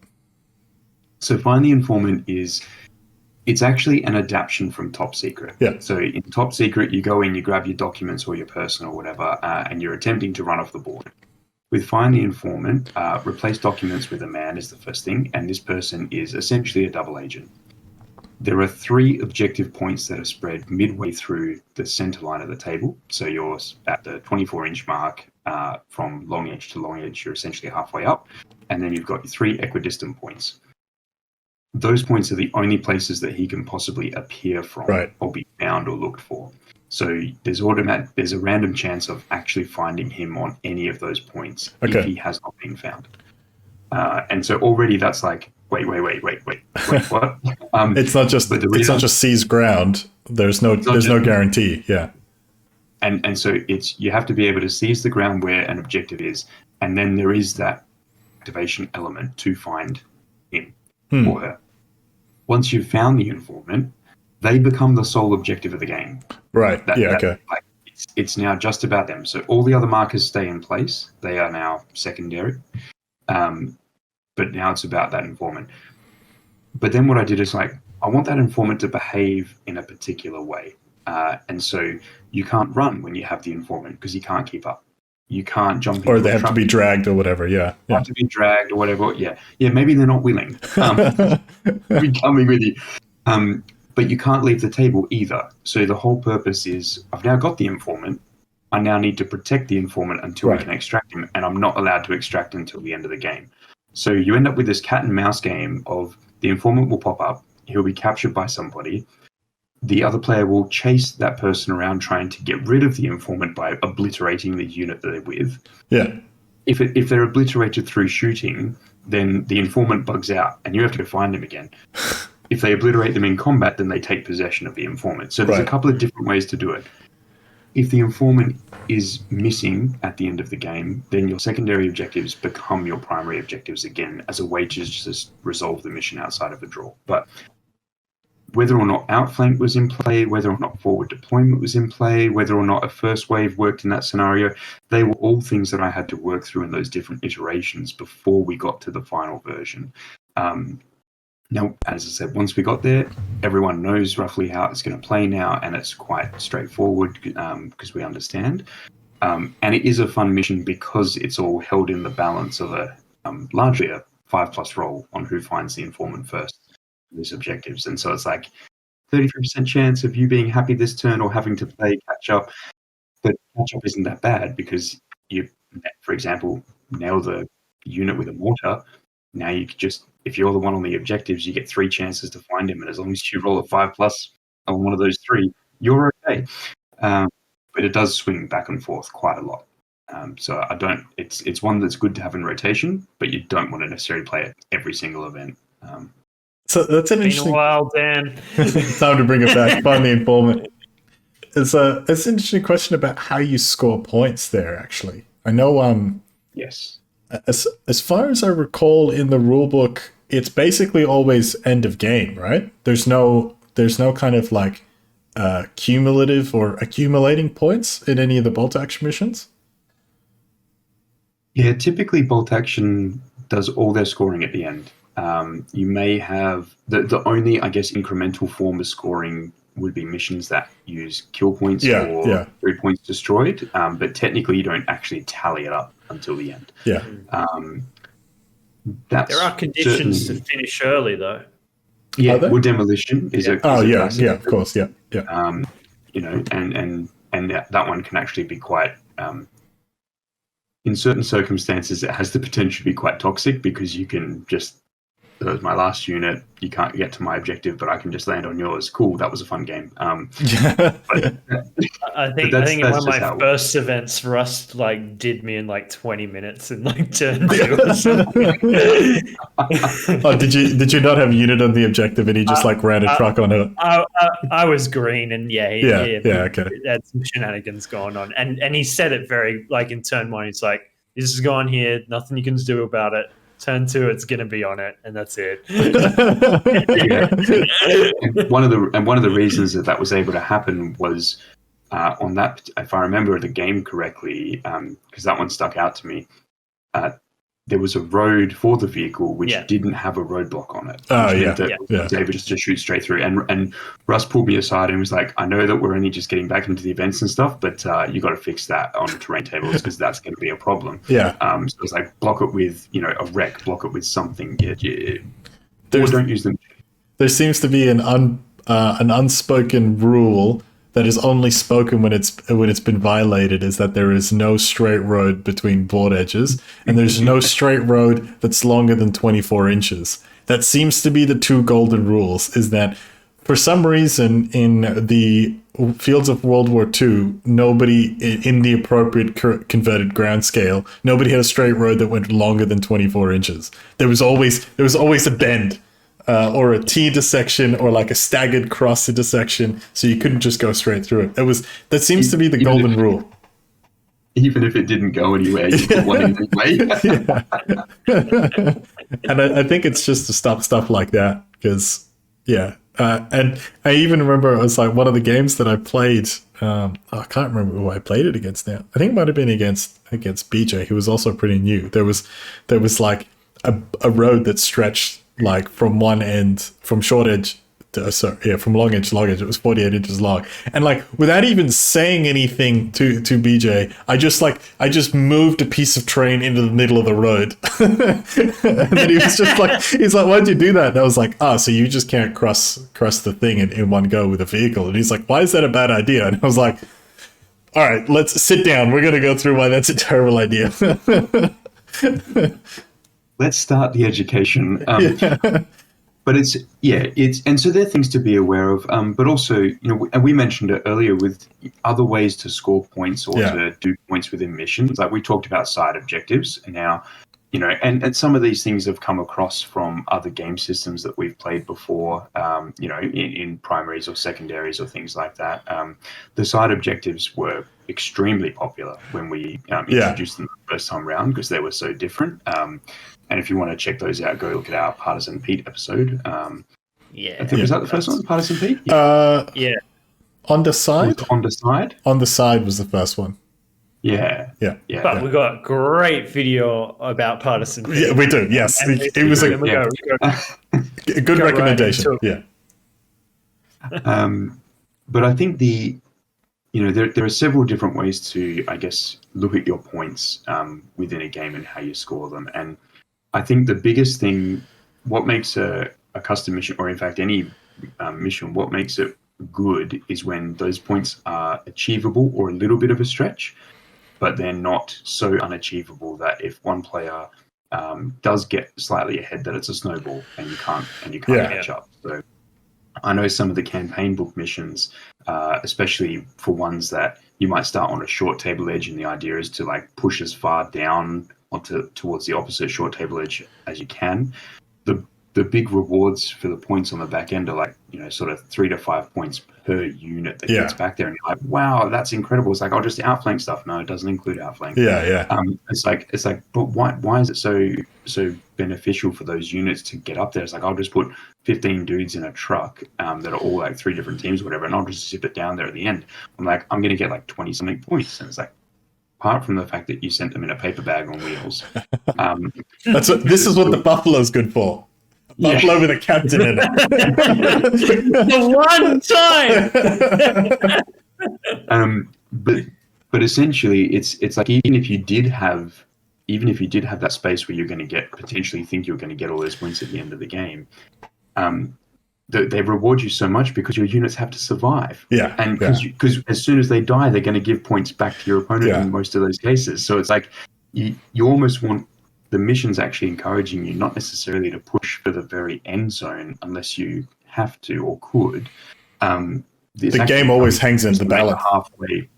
So Find the Informant it's actually an adaptation from Top Secret. Yeah. So in Top Secret, you go in, you grab your documents or your person or whatever, and you're attempting to run off the board. With Find the Informant, replace documents with a man is the first thing, and this person is essentially a double agent. There are 3 objective points that are spread midway through the center line of the table. So you're at the 24-inch mark from long edge to long edge. You're essentially halfway up, and then you've got 3 equidistant points. Those points are the only places that he can possibly appear from or be found or looked for. So there's a random chance of actually finding him on any of those points if he has not been found. And so already that's like, wait, what? It's not just seized ground. There's no guarantee. Yeah. And so you have to be able to seize the ground where an objective is, and then there is that activation element to find him or her. Once you've found the informant, they become the sole objective of the game. Right. Okay. Like, it's now just about them. So all the other markers stay in place. They are now secondary. But now it's about that informant. But then what I did is like, I want that informant to behave in a particular way. And so you can't run when you have the informant because you can't keep up. You can't jump in. Or they have to be dragged or whatever. Yeah. Have to be dragged or whatever. Yeah. Maybe they're not willing to be coming with you. But you can't leave the table either. So the whole purpose is, I've now got the informant. I now need to protect the informant until we can extract him, and I'm not allowed to extract until the end of the game. So you end up with this cat and mouse game of the informant will pop up, he'll be captured by somebody, the other player will chase that person around trying to get rid of the informant by obliterating the unit that they're with. Yeah. If they're obliterated through shooting, then the informant bugs out, and you have to go find him again. If they obliterate them in combat, then they take possession of the informant. So there's a couple of different ways to do it. If the informant is missing at the end of the game, then your secondary objectives become your primary objectives again as a way to just resolve the mission outside of a draw. But whether or not outflank was in play, whether or not forward deployment was in play, whether or not a first wave worked in that scenario, they were all things that I had to work through in those different iterations before we got to the final version. Now, as I said, once we got there, everyone knows roughly how it's going to play now, and it's quite straightforward because we understand. And it is a fun mission because it's all held in the balance of largely a 5+ roll on who finds the informant first, these objectives. And so it's like, 33% chance of you being happy this turn or having to play catch up. But catch up isn't that bad because you, for example, nail the unit with a mortar. Now you could just, if you're the one on the objectives, you get 3 chances to find him, and as long as you roll a 5+ on one of those 3, you're okay. But it does swing back and forth quite a lot. So I don't. It's one that's good to have in rotation, but you don't want to necessarily play it every single event. So that's an interesting. Been a while, Dan. Time to bring it back. Find the informant. It's an interesting question about how you score points there. Actually, I know. Yes. As far as I recall in the rulebook, it's basically always end of game, right? There's no kind of like cumulative or accumulating points in any of the bolt action missions. Yeah, typically bolt action does all their scoring at the end. You may have the only, I guess, incremental form of scoring would be missions that use kill points or 3 points destroyed, but technically you don't actually tally it up until the end. Yeah. There are conditions to finish early, though. Yeah, well, demolition is a classic. Yeah, of course, yeah. You know, and that one can actually be quite. In certain circumstances, it has the potential to be quite toxic because you can just. That was my last unit. You can't get to my objective, but I can just land on yours. Cool, that was a fun game. But, I think in one of my first events, Rust like did me in like 20 minutes in like turn 2 or something. Oh, did you not have a unit on the objective and he just like ran a truck on it? I was green and he okay. had some shenanigans going on, and he said it very like in turn 1. He's like, "This is going here. Nothing you can do about it. Turn 2, it's going to be on it, and that's it." And one of the reasons that was able to happen was on that, if I remember the game correctly, because that one stuck out to me. There was a road for the vehicle which didn't have a roadblock on it. Was able just to shoot straight through. And Russ pulled me aside and was like, "I know that we're only just getting back into the events and stuff, but you got to fix that on terrain tables because that's going to be a problem." Yeah. So it's like block it with a wreck, block it with something. Or don't use them. There seems to be an unspoken rule that is only spoken when it's been violated, is that there is no straight road between board edges, and there's no straight road that's longer than 24 inches. That seems to be the 2 golden rules, is that for some reason in the fields of World War II, nobody in the appropriate converted ground scale, nobody had a straight road that went longer than 24 inches. There was always a bend. Or a T dissection, or like a staggered cross intersection, so you couldn't just go straight through it. That seems to be the golden rule. Even if it didn't go anywhere, you put one anyway. And I think it's just to stop stuff like that, because and I even remember it was like one of the games that I played. I can't remember who I played it against now. I think it might have been against BJ, who was also pretty new. There was like a road that stretched like from one end, from short edge from long edge to long edge. It was 48 inches long, and like without even saying anything to BJ, I just moved a piece of terrain into the middle of the road. And then he was just like, he's like, "Why'd you do that?" And I was like, so you just can't cross the thing in one go with a vehicle." And he's like, "Why is that a bad idea?" And I was like, "All right, let's sit down. We're gonna go through why that's a terrible idea." Let's start the education. But and so there are things to be aware of. But also, and we mentioned it earlier with other ways to score points or to do points within missions. Like we talked about side objectives, and now, and some of these things have come across from other game systems that we've played before. In primaries or secondaries or things like that. The side objectives were extremely popular when we introduced them the first time around because they were so different. And if you want to check those out, go look at our Partisan Pete episode. I think was that the first one, Partisan Pete? Yeah. On the side? On the side? On the side was the first one. Yeah. But we got great video about Partisan Pete. Yeah, we do. Yes, it was a good recommendation. But I think there are several different ways to, I guess, look at your points within a game and how you score them. And I think the biggest thing, what makes a custom mission, or in fact any mission, what makes it good is when those points are achievable or a little bit of a stretch, but they're not so unachievable that if one player does get slightly ahead, that it's a snowball and you can't catch up. So I know some of the campaign book missions, especially for ones that you might start on a short table edge, and the idea is to like push as far down towards the opposite short table edge as you can. The big rewards for the points on the back end are like, sort of 3 to 5 points per unit that gets back there, and you're like, wow, that's incredible. It's like, I'll just outflank stuff. No, it doesn't include outflank. It's like, but why is it so beneficial for those units to get up there? It's like, I'll just put 15 dudes in a truck that are all like 3 different teams, or whatever, and I'll just zip it down there at the end. I'm like, I'm going to get like 20 something points, and it's like, apart from the fact that you sent them in a paper bag on wheels. This is what the Buffalo's good for. Buffalo with a captain in it. The one time. But essentially, it's like, even if you did have that space where you're going to potentially think you're going to get all those points at the end of the game, they reward you so much because your units have to survive. And because as soon as they die, they're going to give points back to your opponent in most of those cases. So it's like you almost want the mission's actually encouraging you not necessarily to push for the very end zone unless you have to or could. The game always hangs in the balance. Halfway,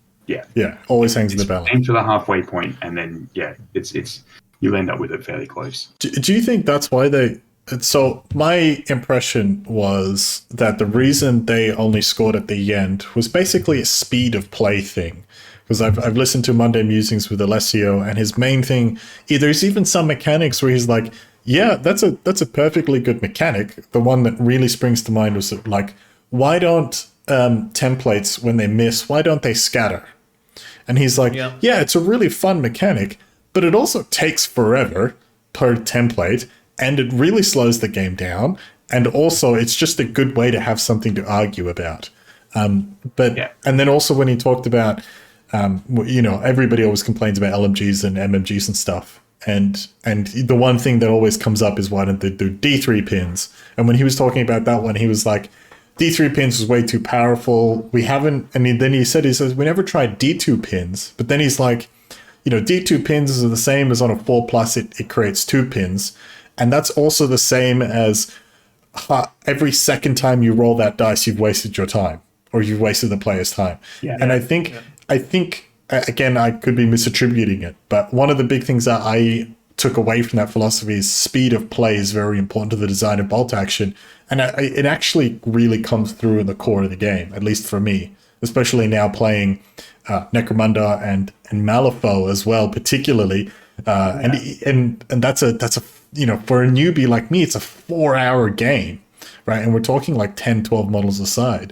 always hangs in the balance. Aim for the halfway point, and then it's you'll end up with it fairly close. Do you think that's why they? So my impression was that the reason they only scored at the end was basically a speed of play thing. Because I've listened to Monday Musings with Alessio, and his main thing, there's even some mechanics where he's like, yeah, that's a perfectly good mechanic. The one that really springs to mind was like, why don't templates, when they miss, why don't they scatter? And he's like, yeah, it's a really fun mechanic, but it also takes forever per template, and it really slows the game down. And also, it's just a good way to have something to argue about. And then also when he talked about, everybody always complains about LMGs and MMGs and stuff. And the one thing that always comes up is, why don't they do D3 pins? And when he was talking about that one, he was like, D3 pins was way too powerful. We haven't, and then he says, we never tried D2 pins. But then he's like, D2 pins are the same as on a 4+, it creates 2 pins. And that's also the same as every second time you roll that dice, you've wasted your time, or you've wasted the player's time. And I think, again, I could be misattributing it, but one of the big things that I took away from that philosophy is speed of play is very important to the design of bolt action. And it actually really comes through in the core of the game, at least for me, especially now playing Necromunda and Malifaux as well, particularly. And that's a for a newbie like me, it's a 4-hour game, right? And we're talking like 10, 12 models aside.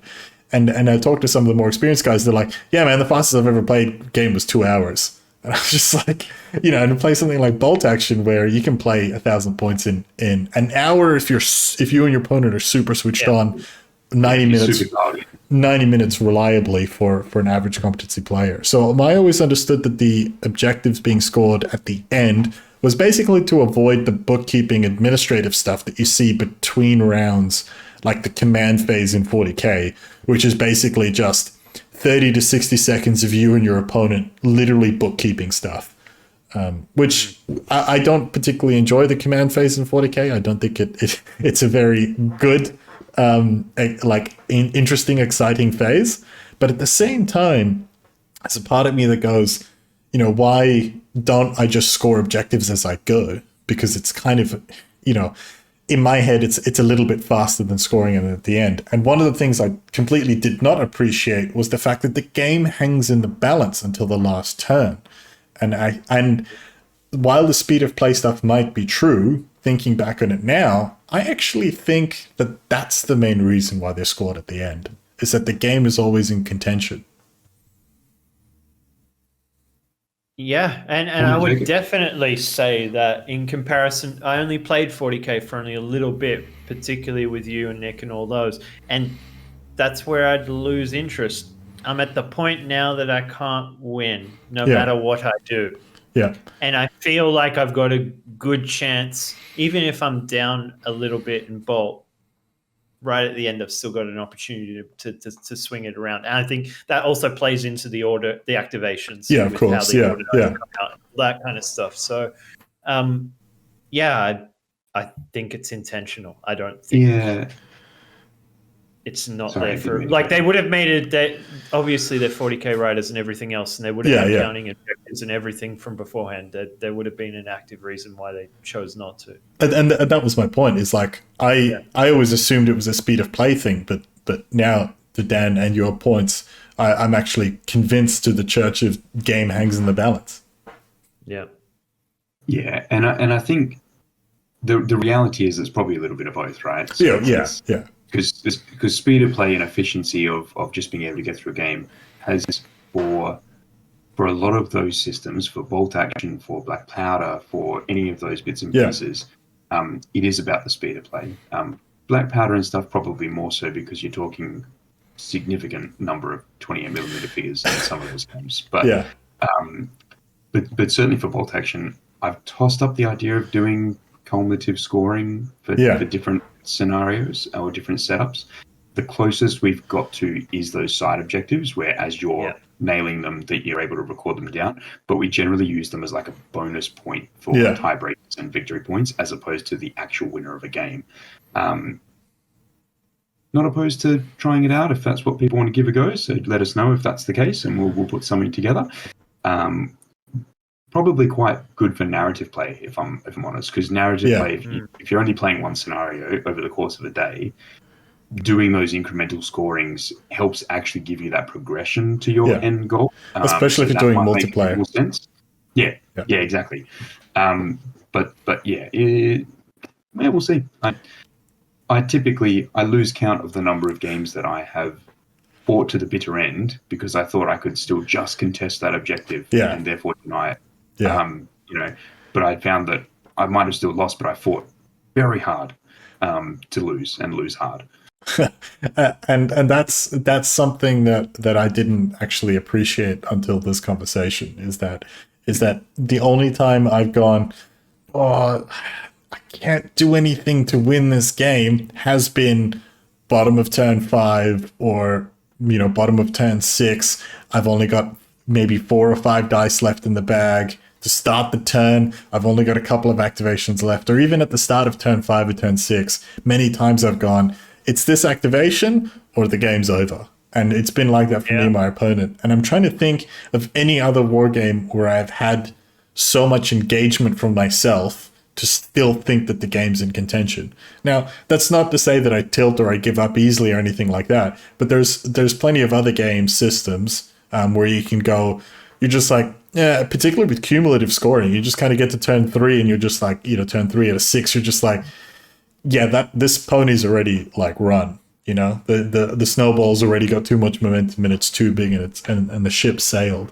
And I talked to some of the more experienced guys. They're like, yeah, man, the fastest I've ever played game was 2 hours. And I was just like, and to play something like Bolt Action where you can play 1,000 points in an hour if you and your opponent are super switched on, 90 minutes reliably for an average competency player. So I always understood that the objectives being scored at the end was basically to avoid the bookkeeping administrative stuff that you see between rounds, like the command phase in 40k, which is basically just 30 to 60 seconds of you and your opponent literally bookkeeping stuff, which I don't particularly enjoy the command phase in 40k. I don't think it's a very good, interesting, exciting phase. But at the same time, there's a part of me that goes, why don't I just score objectives as I go? Because it's kind of, in my head, it's a little bit faster than scoring it at the end. And one of the things I completely did not appreciate was the fact that the game hangs in the balance until the last turn. And while the speed of play stuff might be true, thinking back on it now, I actually think that that's the main reason why they're scored at the end, is that the game is always in contention. Yeah, and I would definitely say that in comparison, I only played 40k for only a little bit, particularly with you and Nick and all those, and that's where I'd lose interest. I'm at the point now that I can't win, no matter what I do. Yeah. And I feel like I've got a good chance, even if I'm down a little bit in Bolt, right at the end, I've still got an opportunity to swing it around. And I think that also plays into the activations. Yeah, of course. Yeah, yeah. That kind of stuff. So, I think it's intentional. I don't think it's not there for like they would have made it. That obviously they're 40k riders and everything else, and they would have been counting objectives and everything from beforehand. There would have been an active reason why they chose not to. And that was my point. Is like I always assumed it was a speed of play thing, but now to Dan and your points, I'm actually convinced to the church of game hangs in the balance. Yeah, yeah, and I think the reality is it's probably a little bit of both, right? So yeah. Because speed of play and efficiency of just being able to get through a game has for a lot of those systems, for bolt action, for black powder, for any of those bits and pieces, it is about the speed of play. Black powder and stuff probably more so because you're talking significant number of 28mm figures in some of those games. But but certainly for bolt action, I've tossed up the idea of doing cumulative scoring for different scenarios or different setups. The closest we've got to is those side objectives where as you're nailing them that you're able to record them down, but we generally use them as like a bonus point for tiebreakers and victory points as opposed to the actual winner of a game. Not opposed to trying it out if that's what people want to give a go, so let us know if that's the case and we'll put something together. Probably quite good for narrative play, if I'm honest, because narrative play, if you're only playing one scenario over the course of a day, doing those incremental scorings helps actually give you that progression to your end goal. Especially if you're doing multiplayer. Sense. Yeah, exactly. But we'll see. I typically lose count of the number of games that I have fought to the bitter end because I thought I could still just contest that objective and therefore deny it. But I found that I might have still lost, but I fought very hard to lose and lose hard. and that's something that I didn't actually appreciate until this conversation is that the only time I've gone, I can't do anything to win this game has been bottom of turn 5 or bottom of turn 6. I've only got maybe 4 or 5 dice left in the bag to start the turn. I've only got a couple of activations left, or even at the start of turn 5 or turn 6, many times I've gone, it's this activation or the game's over. And it's been like that for me and my opponent. And I'm trying to think of any other war game where I've had so much engagement from myself to still think that the game's in contention. Now, that's not to say that I tilt or I give up easily or anything like that, but there's plenty of other game systems where you can go, you're just like, particularly with cumulative scoring, you just kind of get to turn 3 and you're just like, turn 3 at a 6, you're just like, this pony's already like run, the snowball's already got too much momentum and it's too big and the ship sailed.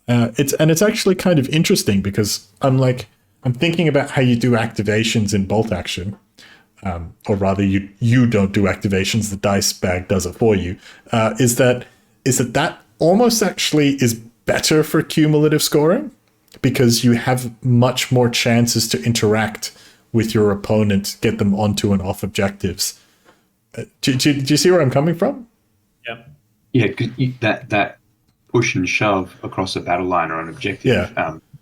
It's actually kind of interesting because I'm thinking about how you do activations in bolt action, or rather you don't do activations, the dice bag does it for you. Is that almost actually is better for cumulative scoring because you have much more chances to interact with your opponent, get them onto and off objectives. Do you see where I'm coming from? Yeah, because that push and shove across a battle line or an objective,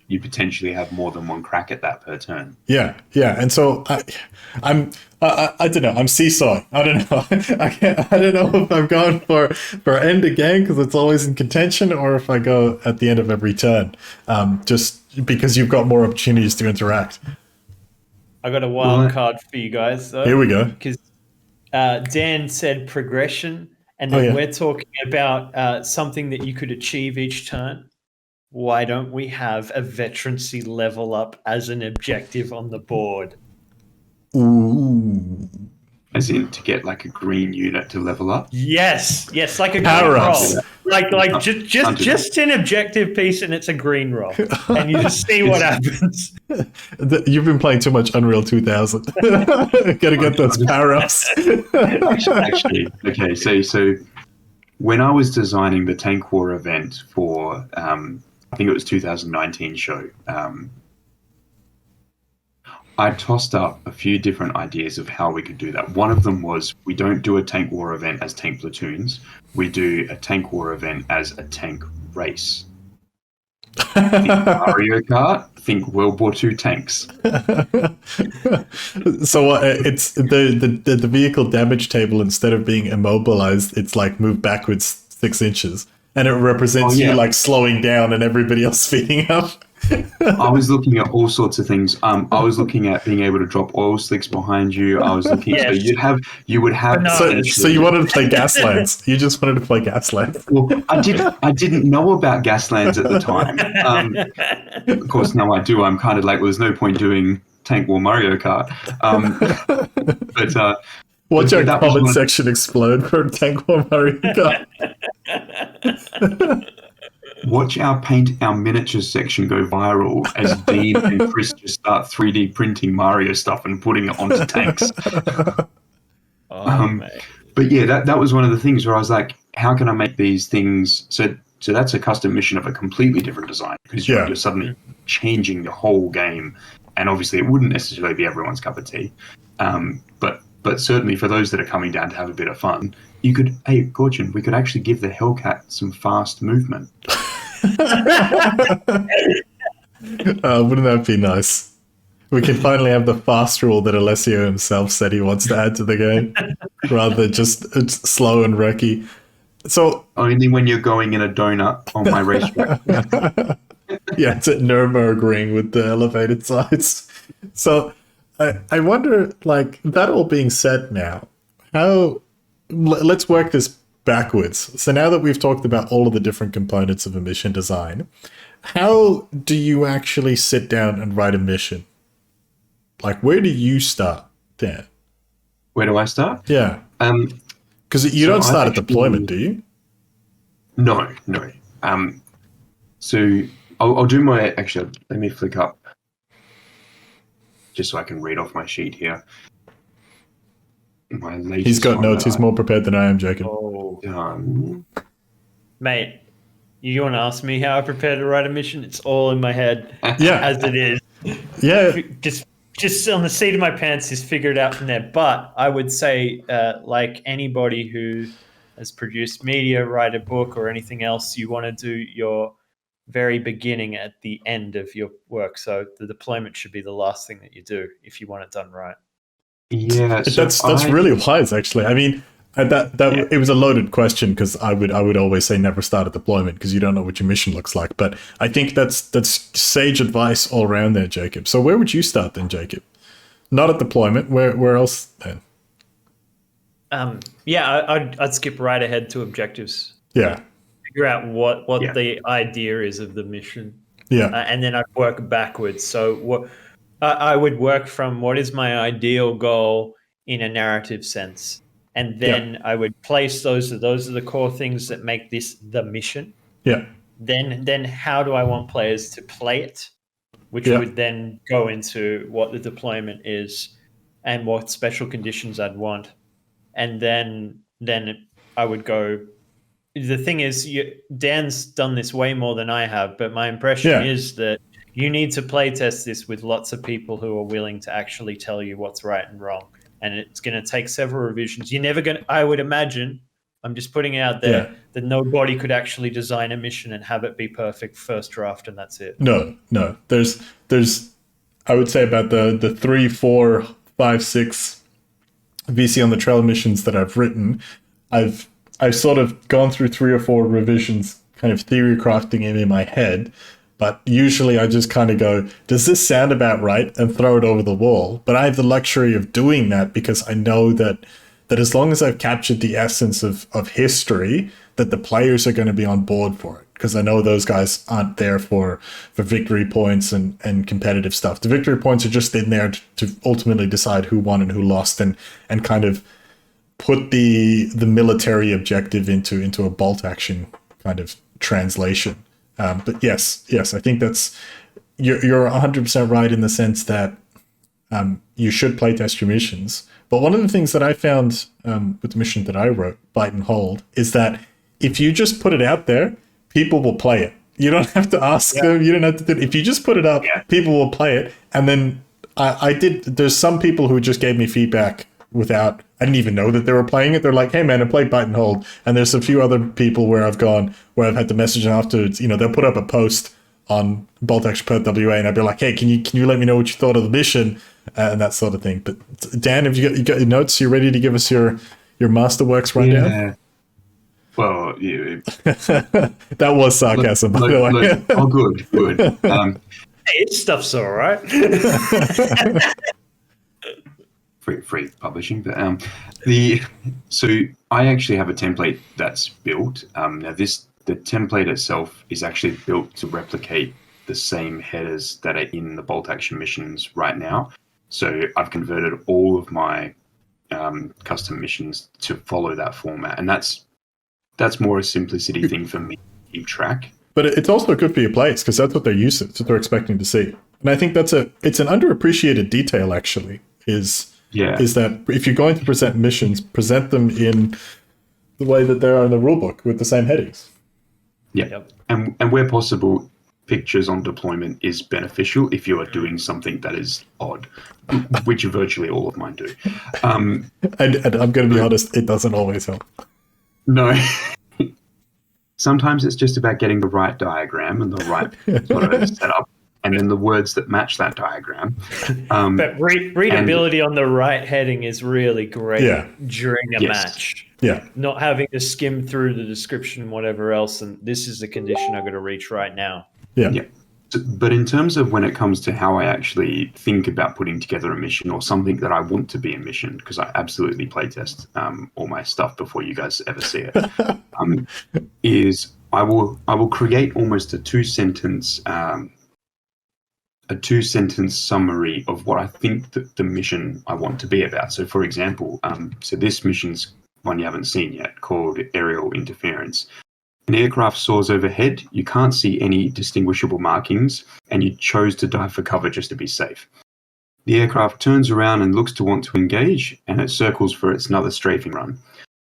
you potentially have more than one crack at that per turn. Yeah. And so I don't know. I'm seesawing. I don't know. I don't know if I'm going for end of game because it's always in contention, or if I go at the end of every turn, just because you've got more opportunities to interact. I got a wild card for you guys, though. Here we go. Because Dan said progression, and then we're talking about something that you could achieve each turn. Why don't we have a veterancy level up as an objective on the board? Ooh. As in to get like a green unit to level up? Yes, like a power green ups. roll. Like just an objective piece and it's a green roll. And you just see what happens. You've been playing too much Unreal 2000. Gotta get those power ups. Actually, okay, so when I was designing the Tank War event for I think it was 2019 show, I tossed up a few different ideas of how we could do that. One of them was we don't do a tank war event as tank platoons. We do a tank war event as a tank race. Think Mario Kart, think World War II tanks. So it's the vehicle damage table, instead of being immobilized, it's like moved backwards 6 inches. And it represents you like slowing down and everybody else speeding up. I was looking at all sorts of things. I was looking at being able to drop oil slicks behind you. I was looking, so you would have. So you wanted to play Gaslands. You just wanted to play Gaslands. Well, I didn't know about Gaslands at the time. Of course, now I do. I'm kind of like, well, there's no point doing Tank War Mario Kart. But watch our comment section explode for Tank War Mario Kart. Watch our paint our miniatures section go viral as Dean and Chris just start 3D printing Mario stuff and putting it onto tanks. But yeah, that was one of the things where I was like, how can I make these things? So that's a custom mission of a completely different design, because you're suddenly changing the whole game. And obviously it wouldn't necessarily be everyone's cup of tea. But certainly for those that are coming down to have a bit of fun, you could, hey, Gorgon, we could actually give the Hellcat some fast movement. Wouldn't that be nice? We can finally have the fast rule that Alessio himself said he wants to add to the game, rather than just slow and wrecky. So only when you're going in a donut on my racetrack. Yeah, it's at Nürburgring with the elevated sides. So I wonder, like, that all being said now, let's work this backwards. So now that we've talked about all of the different components of a mission design, how do you actually sit down and write a mission? Like, where do you start, Dan? Where do I start? Yeah. Because you don't start at deployment, do you? No. So I'll do my, actually, let me flick up just so I can read off my sheet here. He's got notes. He's more prepared than I am, Jacob. Mate, you want to ask me how I prepare to write a mission? It's all in my head. Yeah. As it is. Yeah. Just on the seat of my pants is figured out from there. But I would say, like anybody who has produced media, write a book or anything else, you want to do your very beginning at the end of your work. So the deployment should be the last thing that you do if you want it done right. Yeah, so that's really wise, actually. I mean, it was a loaded question, because I would always say never start a deployment, because you don't know what your mission looks like. But I think that's sage advice all around there, Jacob. So where would you start then, Jacob? Not at deployment. Where else then? I'd skip right ahead to objectives. Yeah. Figure out what the idea is of the mission. Yeah. And then I'd work backwards. So what I would work from what is my ideal goal in a narrative sense. And then I would place those are the core things that make this the mission. Yeah. Then how do I want players to play it? Which would then go into what the deployment is and what special conditions I'd want. And then I would go. The thing is, Dan's done this way more than I have, but my impression is that you need to play test this with lots of people who are willing to actually tell you what's right and wrong. And it's going to take several revisions. You're never going to, I would imagine, I'm just putting it out there, that nobody could actually design a mission and have it be perfect first draft and that's it. No. There's I would say about the 3, 4, 5, 6 VC on the Trail missions that I've written, I've sort of gone through 3 or 4 revisions, kind of theory crafting it in my head. But usually I just kind of go, does this sound about right? And throw it over the wall. But I have the luxury of doing that because I know that as long as I've captured the essence of history, that the players are going to be on board for it. Because I know those guys aren't there for victory points and competitive stuff. The victory points are just in there to ultimately decide who won and who lost and kind of put the military objective into a bolt action kind of translation. But yes, I think that's you're 100% right in the sense that you should playtest your missions. But one of the things that I found with the mission that I wrote, Bite and Hold, is that if you just put it out there, people will play it. You don't have to ask them. You don't have to. If you just put it up, people will play it. And then I did. There's some people who just gave me feedback without. I didn't even know that they were playing it. They're like, "Hey man, I played Bite and Hold." And there's a few other people where I've had to message them afterwards. You know, they'll put up a post on Bolt Action Perth WA, and I'd be like, "Hey, can you let me know what you thought of the mission and that sort of thing." But Dan, have you got your notes? You ready to give us your Masterworks rundown? Yeah. Well, yeah. That was sarcasm, by the way. Oh, good. Hey, his stuff's all right. Free publishing, but so I actually have a template that's built. Now the template itself is actually built to replicate the same headers that are in the bolt action missions right now. So I've converted all of my custom missions to follow that format, and that's more a simplicity thing for me to keep track. But it's also good for your players because that's what they're used to. It's what they're expecting to see. And I think it's an underappreciated detail, actually, is that if you're going to present missions, present them in the way that they are in the rulebook with the same headings. Yeah. Yep. And where possible, pictures on deployment is beneficial if you are doing something that is odd, which virtually all of mine do. And I'm going to be honest, it doesn't always help. No. Sometimes it's just about getting the right diagram and the right sort of setup, and then the words that match that diagram. But readability on the right heading is really great during a match. Yeah. Not having to skim through the description and whatever else, and this is the condition I've got to reach right now. Yeah. But in terms of when it comes to how I actually think about putting together a mission or something that I want to be a mission, because I absolutely playtest all my stuff before you guys ever see it, is I will create almost a two-sentence summary of what I think the mission I want to be about. So, for example, so this mission's one you haven't seen yet, called Aerial Interference. An aircraft soars overhead, you can't see any distinguishable markings, and you chose to dive for cover just to be safe. The aircraft turns around and looks to want to engage, and it circles for its another strafing run.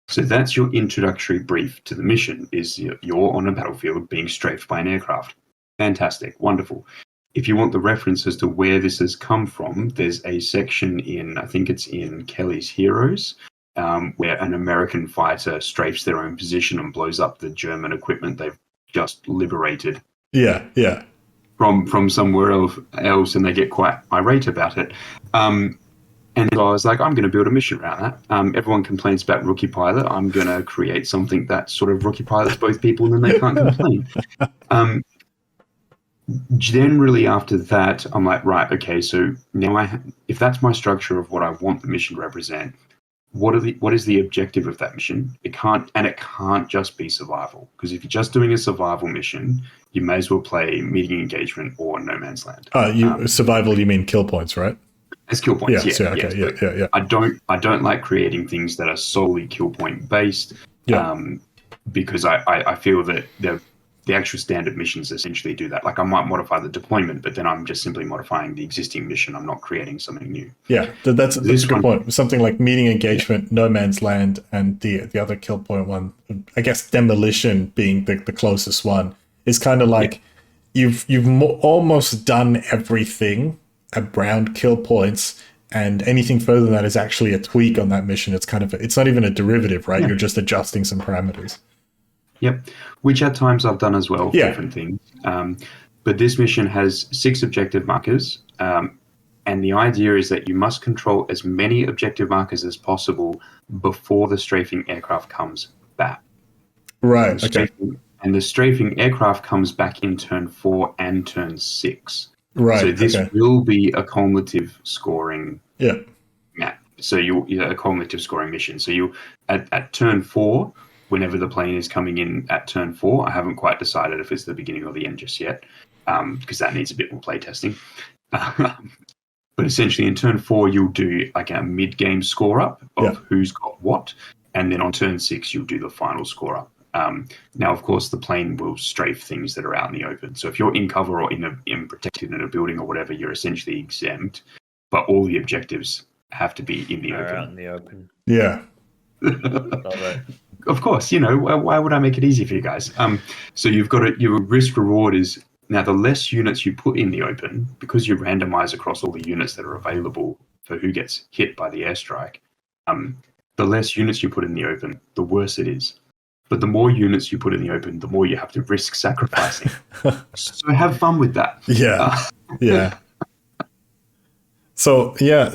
So that's your introductory brief to the mission, is you're on a battlefield being strafed by an aircraft. Fantastic, wonderful. If you want the reference as to where this has come from, there's a section in, I think it's in Kelly's Heroes, where an American fighter strafes their own position and blows up the German equipment they've just liberated. Yeah. From somewhere else, and they get quite irate about it. And so I was like, I'm going to build a mission around that. Everyone complains about Rookie Pilot. I'm going to create something that sort of Rookie Pilots both people, and then they can't complain. Generally, after that, I'm like, right, okay, so now if that's my structure of what I want the mission to represent, what is the objective of that mission? It can't just be survival, because if you're just doing a survival mission, you may as well play Meeting Engagement or No Man's Land. Survival, you mean kill points, right? As kill points, yeah. I don't like creating things that are solely kill point based, because I feel that the actual standard missions essentially do that. Like I might modify the deployment, but then I'm just simply modifying the existing mission. I'm not creating something new. Yeah, that's a good point. Something like Meeting Engagement, No Man's Land, and the other kill point one, I guess Demolition being the closest one, is kind of like you've almost done everything around kill points, and anything further than that is actually a tweak on that mission. It's it's not even a derivative, right? Yeah. You're just adjusting some parameters. Yep, which at times I've done as well, different things. But this mission has 6 objective markers, and the idea is that you must control as many objective markers as possible before the strafing aircraft comes back. Right, And the strafing aircraft comes back in turn 4 and turn 6. Right. So this will be a cumulative scoring map. So a cumulative scoring mission. So you at turn 4, whenever the plane is coming in at turn 4, I haven't quite decided if it's the beginning or the end just yet, because that needs a bit more playtesting. But essentially in turn 4, you'll do like a mid-game score up of who's got what. And then on turn 6, you'll do the final score up. Now, of course, the plane will strafe things that are out in the open. So if you're in cover or in protected in a building or whatever, you're essentially exempt. But all the objectives have to be in the open. Out in the open. Yeah. Love it. Of course, why would I make it easy for you guys? So you've got your risk reward is Now, the less units you put in the open, because you randomize across all the units that are available for who gets hit by the airstrike, the less units you put in the open, the worse it is. But the more units you put in the open, the more you have to risk sacrificing. So have fun with that. Yeah, yeah. So yeah,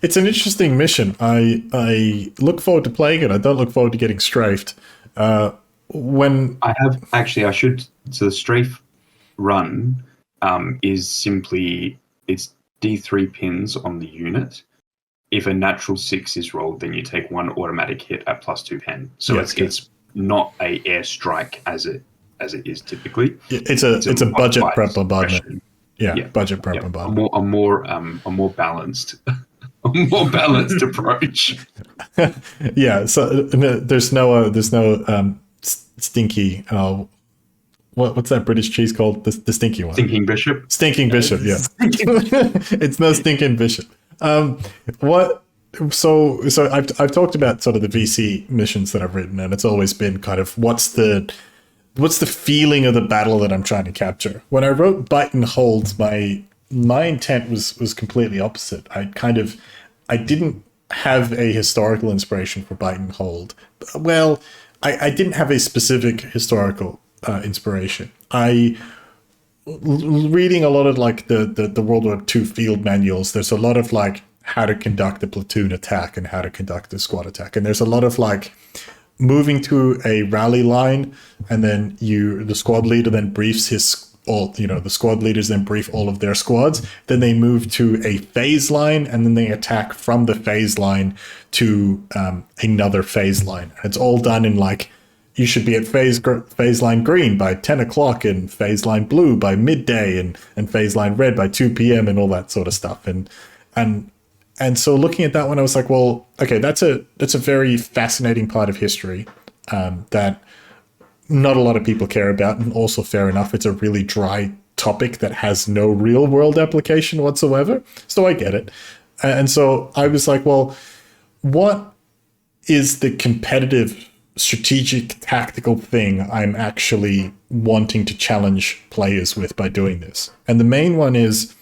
it's an interesting mission. I look forward to playing it. I don't look forward to getting strafed. When I have actually, I should. So the strafe run is simply it's D3 pins on the unit. If a natural 6 is rolled, then you take 1 automatic hit at +2 pen. So it's not a airstrike as it is typically. It's a budget prep bombardment. Yeah, budget prep bombardment. A more balanced approach. Yeah, so there's no stinky. What's that British cheese called? The stinky one. Stinking bishop. Stinking bishop. Yeah. It's no stinking bishop. So I've talked about sort of the VC missions that I've written, and it's always been kind of what's the feeling of the battle that I'm trying to capture. When I wrote Bite and Hold, my intent was completely opposite. I didn't have a historical inspiration for Bite and Hold. Well, I didn't have a specific historical inspiration. Reading a lot of like the World War II field manuals, there's a lot of like how to conduct a platoon attack and how to conduct a squad attack. And there's a lot of like moving to a rally line, and then the squad leader then briefs the squad leaders then brief all of their squads. Then they move to a phase line, and then they attack from the phase line to another phase line. It's all done in like, you should be at phase line green by 10 o'clock and phase line blue by midday and phase line red by 2 p.m. and all that sort of stuff. And so looking at that one, I was like, well, okay, that's a very fascinating part of history that not a lot of people care about, and also fair enough, it's a really dry topic that has no real world application whatsoever. So I get it. And so I was like, well, what is the competitive, strategic, tactical thing I'm actually wanting to challenge players with by doing this? And the main one is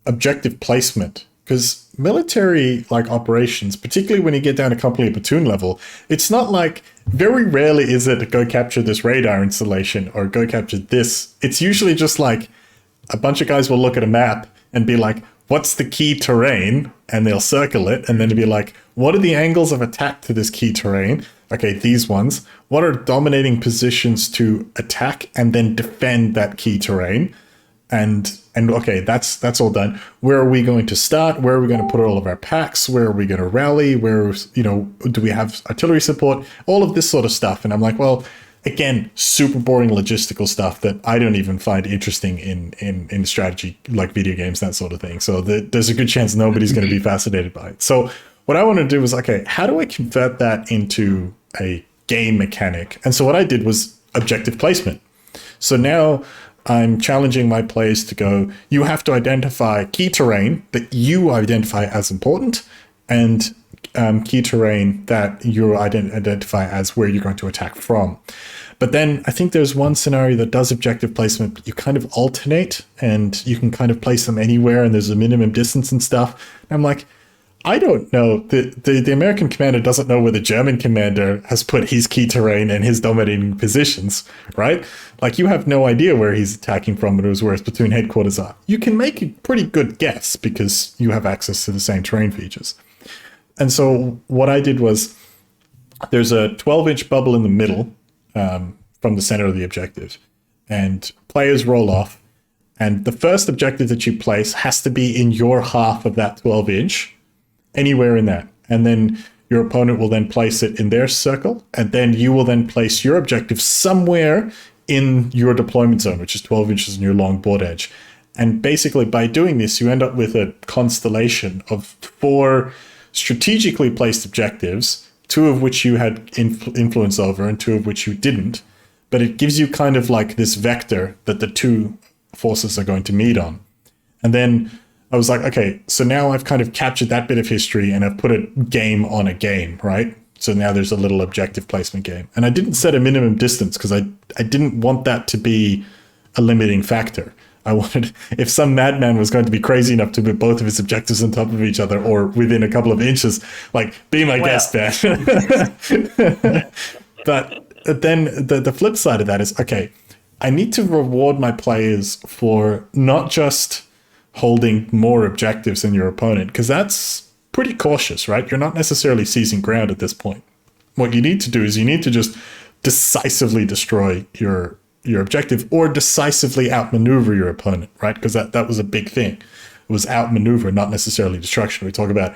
objective placement, because military like operations, particularly when you get down to company or platoon level, it's not like, very rarely is it to go capture this radar installation or go capture this. It's usually just like a bunch of guys will look at a map and be like, what's the key terrain? And they'll circle it, and then be like, what are the angles of attack to this key terrain? Okay, these ones. What are dominating positions to attack and then defend that key terrain? And okay, that's all done. Where are we going to start? Where are we going to put all of our packs? Where are we going to rally? Where, do we have artillery support? All of this sort of stuff. And I'm like, well, again, super boring logistical stuff that I don't even find interesting in strategy, like video games, that sort of thing. So there's a good chance nobody's going to be fascinated by it. So what I want to do was, okay, how do I convert that into a game mechanic? And so what I did was objective placement. So now I'm challenging my players to go, you have to identify key terrain that you identify as important, and key terrain that you identify as where you're going to attack from. But then I think there's one scenario that does objective placement, but you kind of alternate, and you can kind of place them anywhere, and there's a minimum distance and stuff. And I'm like, I don't know. The American commander doesn't know where the German commander has put his key terrain and his dominating positions, right? Like, you have no idea where he's attacking from, where his platoon headquarters are. You can make a pretty good guess because you have access to the same terrain features. And so what I did was, there's a 12-inch bubble in the middle from the center of the objective, and players roll off, and the first objective that you place has to be in your half of that 12-inch, anywhere in that. And then your opponent will then place it in their circle, and then you will then place your objective somewhere in your deployment zone, which is 12 inches in your long board edge. And basically by doing this, you end up with a constellation of 4 strategically placed objectives, 2 of which you had influence over and 2 of which you didn't. But it gives you kind of like this vector that the 2 forces are going to meet on. And then I was like, okay, so now I've kind of captured that bit of history and I've put a game on a game, right? So now there's a little objective placement game. And I didn't set a minimum distance because I didn't want that to be a limiting factor. I wanted, if some madman was going to be crazy enough to put both of his objectives on top of each other or within a couple of inches, like, be my guest, man. But then the flip side of that is, okay, I need to reward my players for not just holding more objectives than your opponent, because that's pretty cautious, right? You're not necessarily seizing ground at this point. What you need to do is you need to just decisively destroy your objective or decisively outmaneuver your opponent, right? Because that was a big thing. It was outmaneuver, not necessarily destruction. We talk about,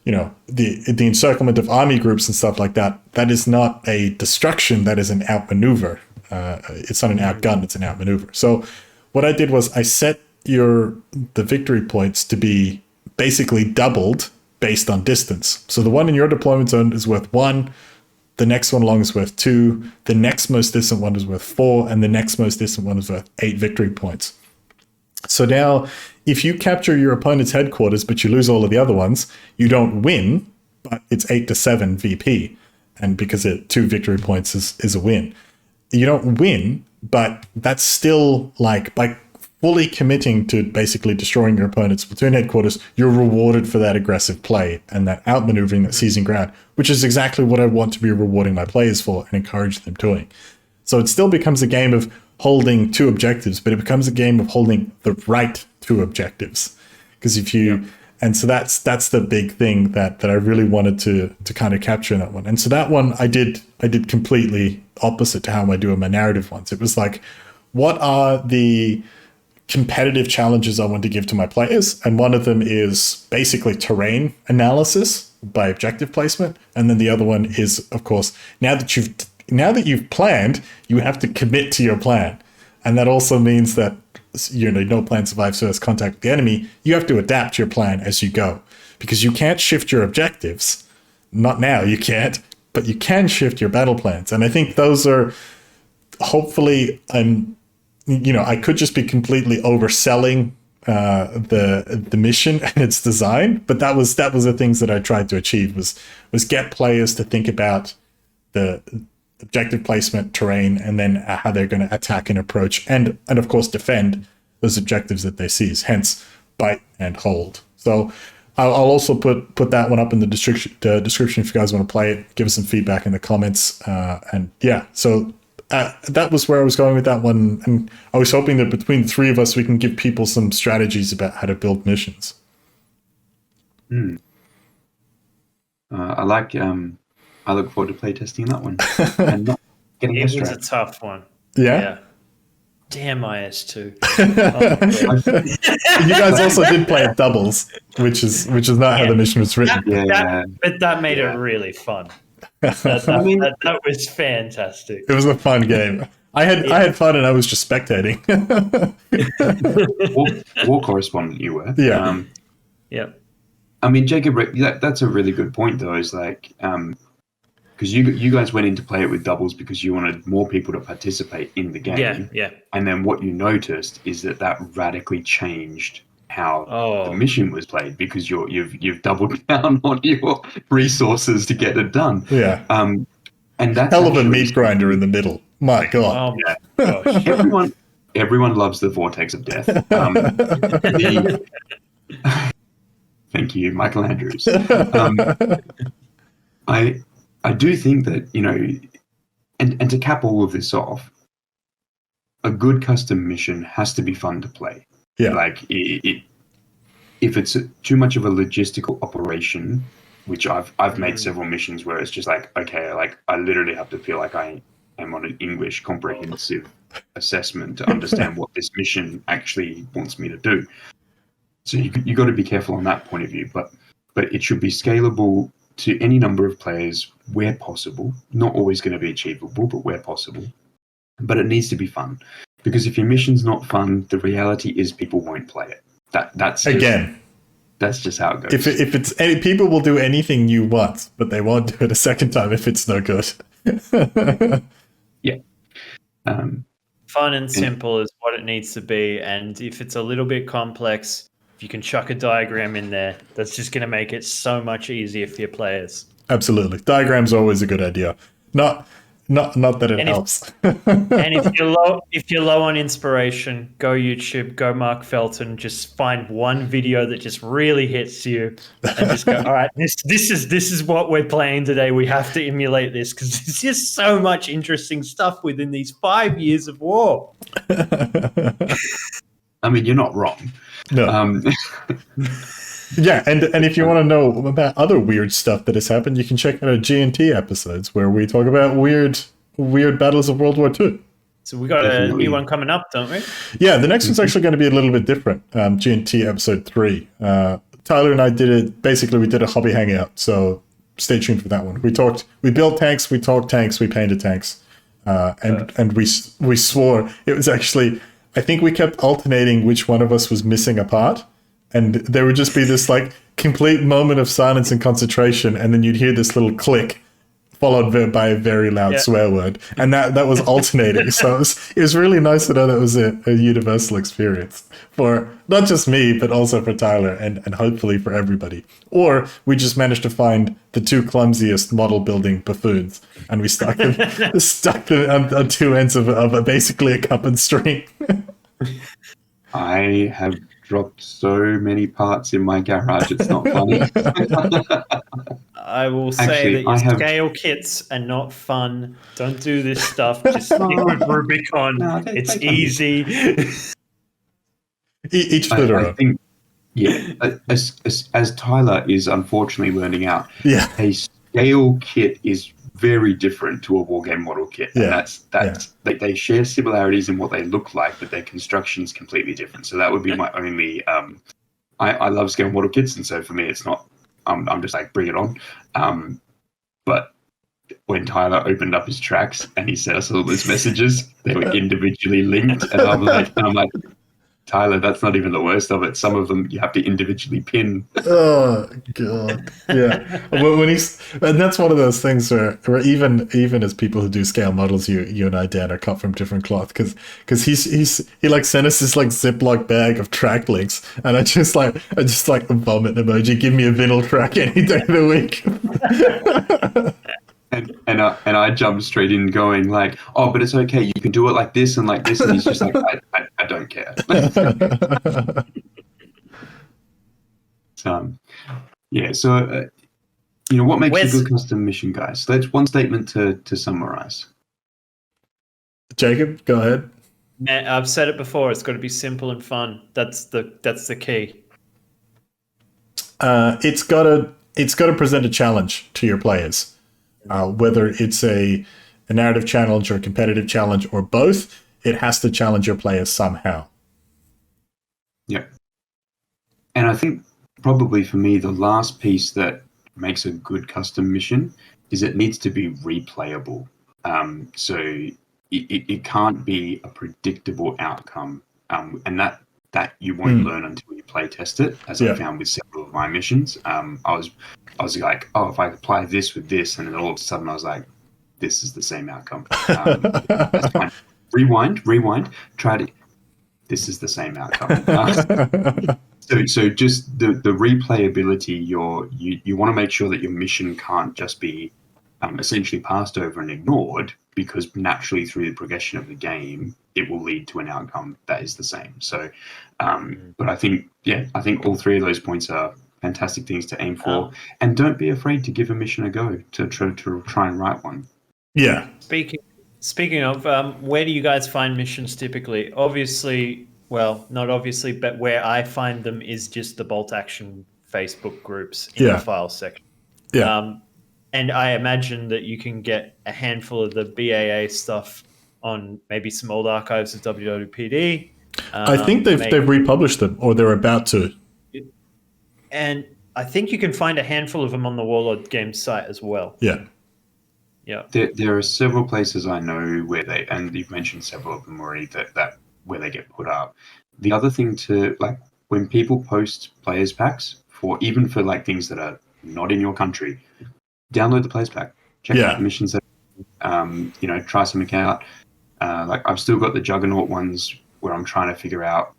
the encirclement of army groups and stuff like that. That is not a destruction. That is an outmaneuver. It's not an outgun. It's an outmaneuver. So what I did was I set the victory points to be basically doubled based on distance. So the one in your deployment zone is worth 1. The next one along is worth 2. The next most distant one is worth 4. And the next most distant one is worth 8 victory points. So now, if you capture your opponent's headquarters, but you lose all of the other ones, you don't win, but it's 8-7 VP. And because 2 victory points is a win. You don't win, but that's still like, by fully committing to basically destroying your opponent's platoon headquarters, you're rewarded for that aggressive play and that outmaneuvering, that seizing ground, which is exactly what I want to be rewarding my players for and encourage them doing. So it still becomes a game of holding 2 objectives, but it becomes a game of holding the right 2 objectives. Because and so that's the big thing that I really wanted to kind of capture in that one. And so that one I did completely opposite to how I do in my narrative ones. It was like, what are the competitive challenges I want to give to my players? And one of them is basically terrain analysis by objective placement. And then the other one is, of course, now that you've planned, you have to commit to your plan. And that also means that, no plan survives first contact with the enemy. You have to adapt your plan as you go, because you can't shift your objectives. Not now, you can't, but you can shift your battle plans. And I think those are, hopefully, I could just be completely overselling the mission and its design, but that was the things that I tried to achieve was get players to think about the objective placement, terrain, and then how they're going to attack and approach, and of course defend those objectives that they seize. Hence, bite and hold. So I'll also put that one up in the description if you guys want to play it. Give us some feedback in the comments, and yeah. So that was where I was going with that one, and I was hoping that between the 3 of us, we can give people some strategies about how to build missions. I look forward to playtesting that one. And not getting it was a tough one. Yeah. Damn IS2. You guys also did play at doubles, which is not how the mission was written. But that made it really fun. That was fantastic. It was a fun game. I had fun, and I was just spectating. War correspondent you were. Yeah. Yeah. I mean, Jacob, that's a really good point, though. Is like, because you guys went in to play it with doubles because you wanted more people to participate in the game. Yeah. And then what you noticed is that radically changed how the mission was played, because you've doubled down on your resources to get it done. Yeah. And that's hell of a meat grinder in the middle. My God. Oh my gosh. Everyone loves the vortex of death. Thank you, Michael Andrews. I do think that, and to cap all of this off, a good custom mission has to be fun to play. Yeah. Like, if it's too much of a logistical operation, which I've made several missions where it's just like, okay, like I literally have to feel like I am on an English comprehensive assessment to understand what this mission actually wants me to do. So you got to be careful on that point of view, but it should be scalable to any number of players where possible. Not always going to be achievable, but where possible. But it needs to be fun, because if your mission's not fun, the reality is people won't play it. That's just how it goes. If it's people will do anything you want, but they won't do it a second time if it's no good. Yeah. Fun and simple is what it needs to be, and if it's a little bit complex, if you can chuck a diagram in there, that's just going to make it so much easier for your players. Absolutely. Diagrams are always a good idea. Not that it And helps. And if you're low on inspiration, go YouTube, go Mark Felton, just find one video that just really hits you, and just go, all right, this is what we're playing today. We have to emulate this because there's just so much interesting stuff within these 5 years of war. I mean, you're not wrong. No. Yeah, and if you want to know about other weird stuff that has happened, you can check out our G&T episodes where we talk about weird battles of World War II. So we got Definitely. a new one coming up, don't we? Yeah, the next one's actually going to be a little bit different. G&T episode 3. Tyler and I did it. Basically, we did a hobby hangout, so stay tuned for that one. We built tanks, we talked tanks, we painted tanks, and we swore. It was actually, I think we kept alternating which one of us was missing a part. And there would just be this like complete moment of silence and concentration, and then you'd hear this little click, followed by a very loud swear word, and that was alternating. So it was really nice to know that was a universal experience for not just me, but also for Tyler and hopefully for everybody. Or we just managed to find the two clumsiest model building buffoons, and we stuck them on two ends of basically a cup and string. I have dropped so many parts in my garage, it's not funny. I will say Actually, that your scale kits are not fun. Don't do this stuff. Just stick with Rubicon. No, it's easy. Each to their I own. think, yeah, as Tyler is unfortunately learning out, Yeah. a scale kit is very different to a war game model kit. And that's they share similarities in what they look like, but their construction is completely different. So that would be my only I love scale model kits, and so for me it's not I'm just like, bring it on. But when Tyler opened up his tracks and he sent us all those messages, they were individually linked, and I'm like, Tyler, that's not even the worst of it. Some of them you have to individually pin. Oh God, yeah. And that's one of those things where even as people who do scale models, you and I, Dan, are cut from different cloth because he like sent us this like Ziploc bag of track links, and I just like a vomit emoji. Give me a vinyl track any day of the week. And I jumped straight in going like, oh, but it's okay. You can do it like this, and he's just like, I don't care. So what makes a good custom mission, guys? So that's one statement to summarize. Jacob, go ahead. Man, I've said it before. It's got to be simple and fun. That's the key. It's got to present a challenge to your players. Whether it's a narrative challenge or a competitive challenge or both, it has to challenge your players somehow. Yeah. And I think probably for me, the last piece that makes a good custom mission is it needs to be replayable. So it can't be a predictable outcome. And that you won't learn until you play test it, as I found with several of my missions. I was like, oh, if I apply this with this, and then all of a sudden I was like, this is the same outcome. That's fine. Rewind, try it. This is the same outcome. So just the replayability, you want to make sure that your mission can't just be essentially passed over and ignored, because naturally through the progression of the game, it will lead to an outcome that is the same. So, but I think all three of those points are fantastic things to aim for, and don't be afraid to give a mission a go to try and write one. Yeah. Speaking of, where do you guys find missions typically? Obviously, well, not obviously, but where I find them is just the Bolt Action Facebook groups in the file section. Yeah. And I imagine that you can get a handful of the BAA stuff on maybe some old archives of WWPD. I think they've republished them, or they're about to. And I think you can find a handful of them on the Warlord Games site as well. Yeah. Yeah. There are several places I know where they, and you've mentioned several of them already, that where they get put up. The other thing to, like, when people post players packs for like things that are not in your country, download the players pack, check out the missions that, try something out. Like, I've still got the Juggernaut ones where I'm trying to figure out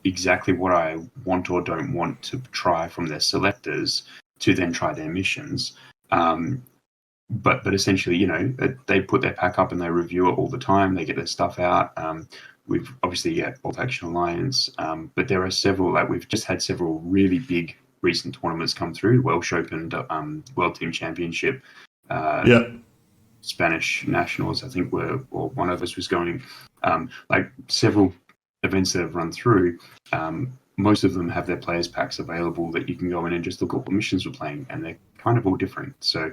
exactly what I want or don't want to try from their selectors to then try their missions. But essentially, they put their pack up and they review it all the time. They get their stuff out. We've obviously Bolt Action Alliance, but there are several. Like we've just had several really big recent tournaments come through. Welsh Open, World Team Championship, Spanish Nationals. I think or one of us was going. Like several events that have run through. Most of them have their players packs available that you can go in and just look at what missions we're playing, and they're kind of all different. So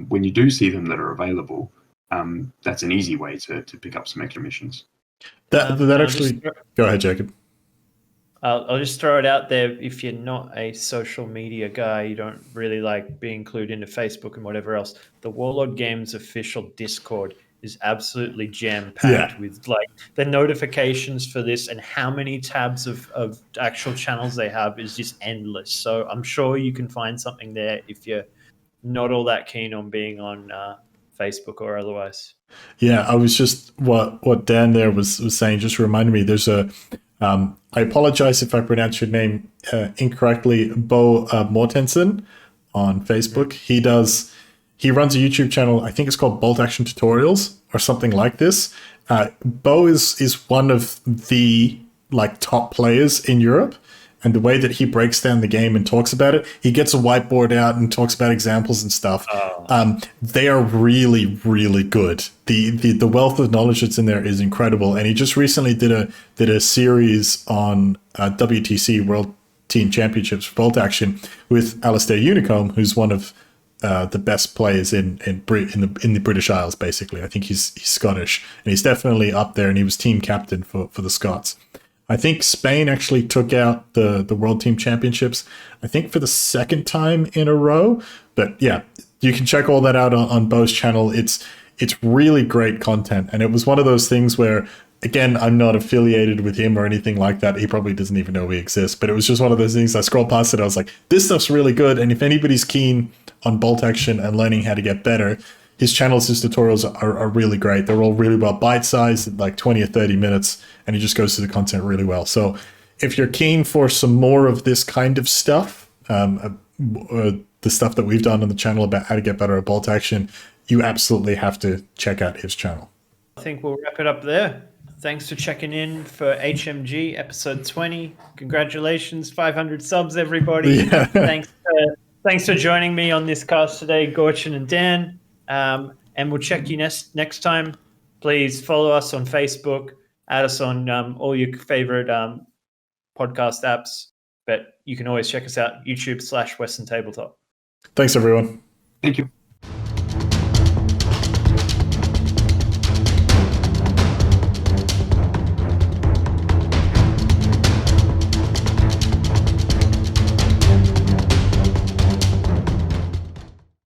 when you do see them that are available, that's an easy way to pick up some extra missions. That actually, go ahead, Jacob. I'll just throw it out there. If you're not a social media guy, you don't really like being clued into Facebook and whatever else, the Warlord Games official Discord is absolutely jam-packed with like the notifications for this, and how many tabs of actual channels they have is just endless. So I'm sure you can find something there if you're not all that keen on being on Facebook or otherwise. Yeah, I was just what Dan there was saying just reminded me. There's a I apologize if I pronounce your name incorrectly, Bo Mortensen on Facebook. Mm-hmm. He runs a YouTube channel. I think it's called Bolt Action Tutorials or something like this. Bo is one of the top players in Europe. And the way that he breaks down the game and talks about it, he gets a whiteboard out and talks about examples and stuff. They are really, really good. The wealth of knowledge that's in there is incredible. And he just recently did a series on WTC World Team Championships for Bolt Action with Alistair Unicombe, who's one of the best players in the British Isles. Basically, I think he's Scottish, and he's definitely up there. And he was team captain for the Scots. I think Spain actually took out the World Team Championships, I think for the second time in a row. But yeah, you can check all that out on Bo's channel. It's really great content. And it was one of those things where, again, I'm not affiliated with him or anything like that. He probably doesn't even know we exist. But it was just one of those things. I scrolled past it. I was like, this stuff's really good. And if anybody's keen on bolt action and learning how to get better, his channels, his tutorials are really great. They're all really well bite-sized, like 20 or 30 minutes, and he just goes through the content really well. So if you're keen for some more of this kind of stuff, the stuff that we've done on the channel about how to get better at bolt action, you absolutely have to check out his channel. I think we'll wrap it up there. Thanks for checking in for HMG episode 20. Congratulations, 500 subs, everybody. Yeah. Thanks for joining me on this cast today, Gorchin and Dan. And we'll check you next time. Please follow us on Facebook, add us on all your favorite podcast apps, but you can always check us out, YouTube/Western Tabletop. Thanks, everyone. Thank you.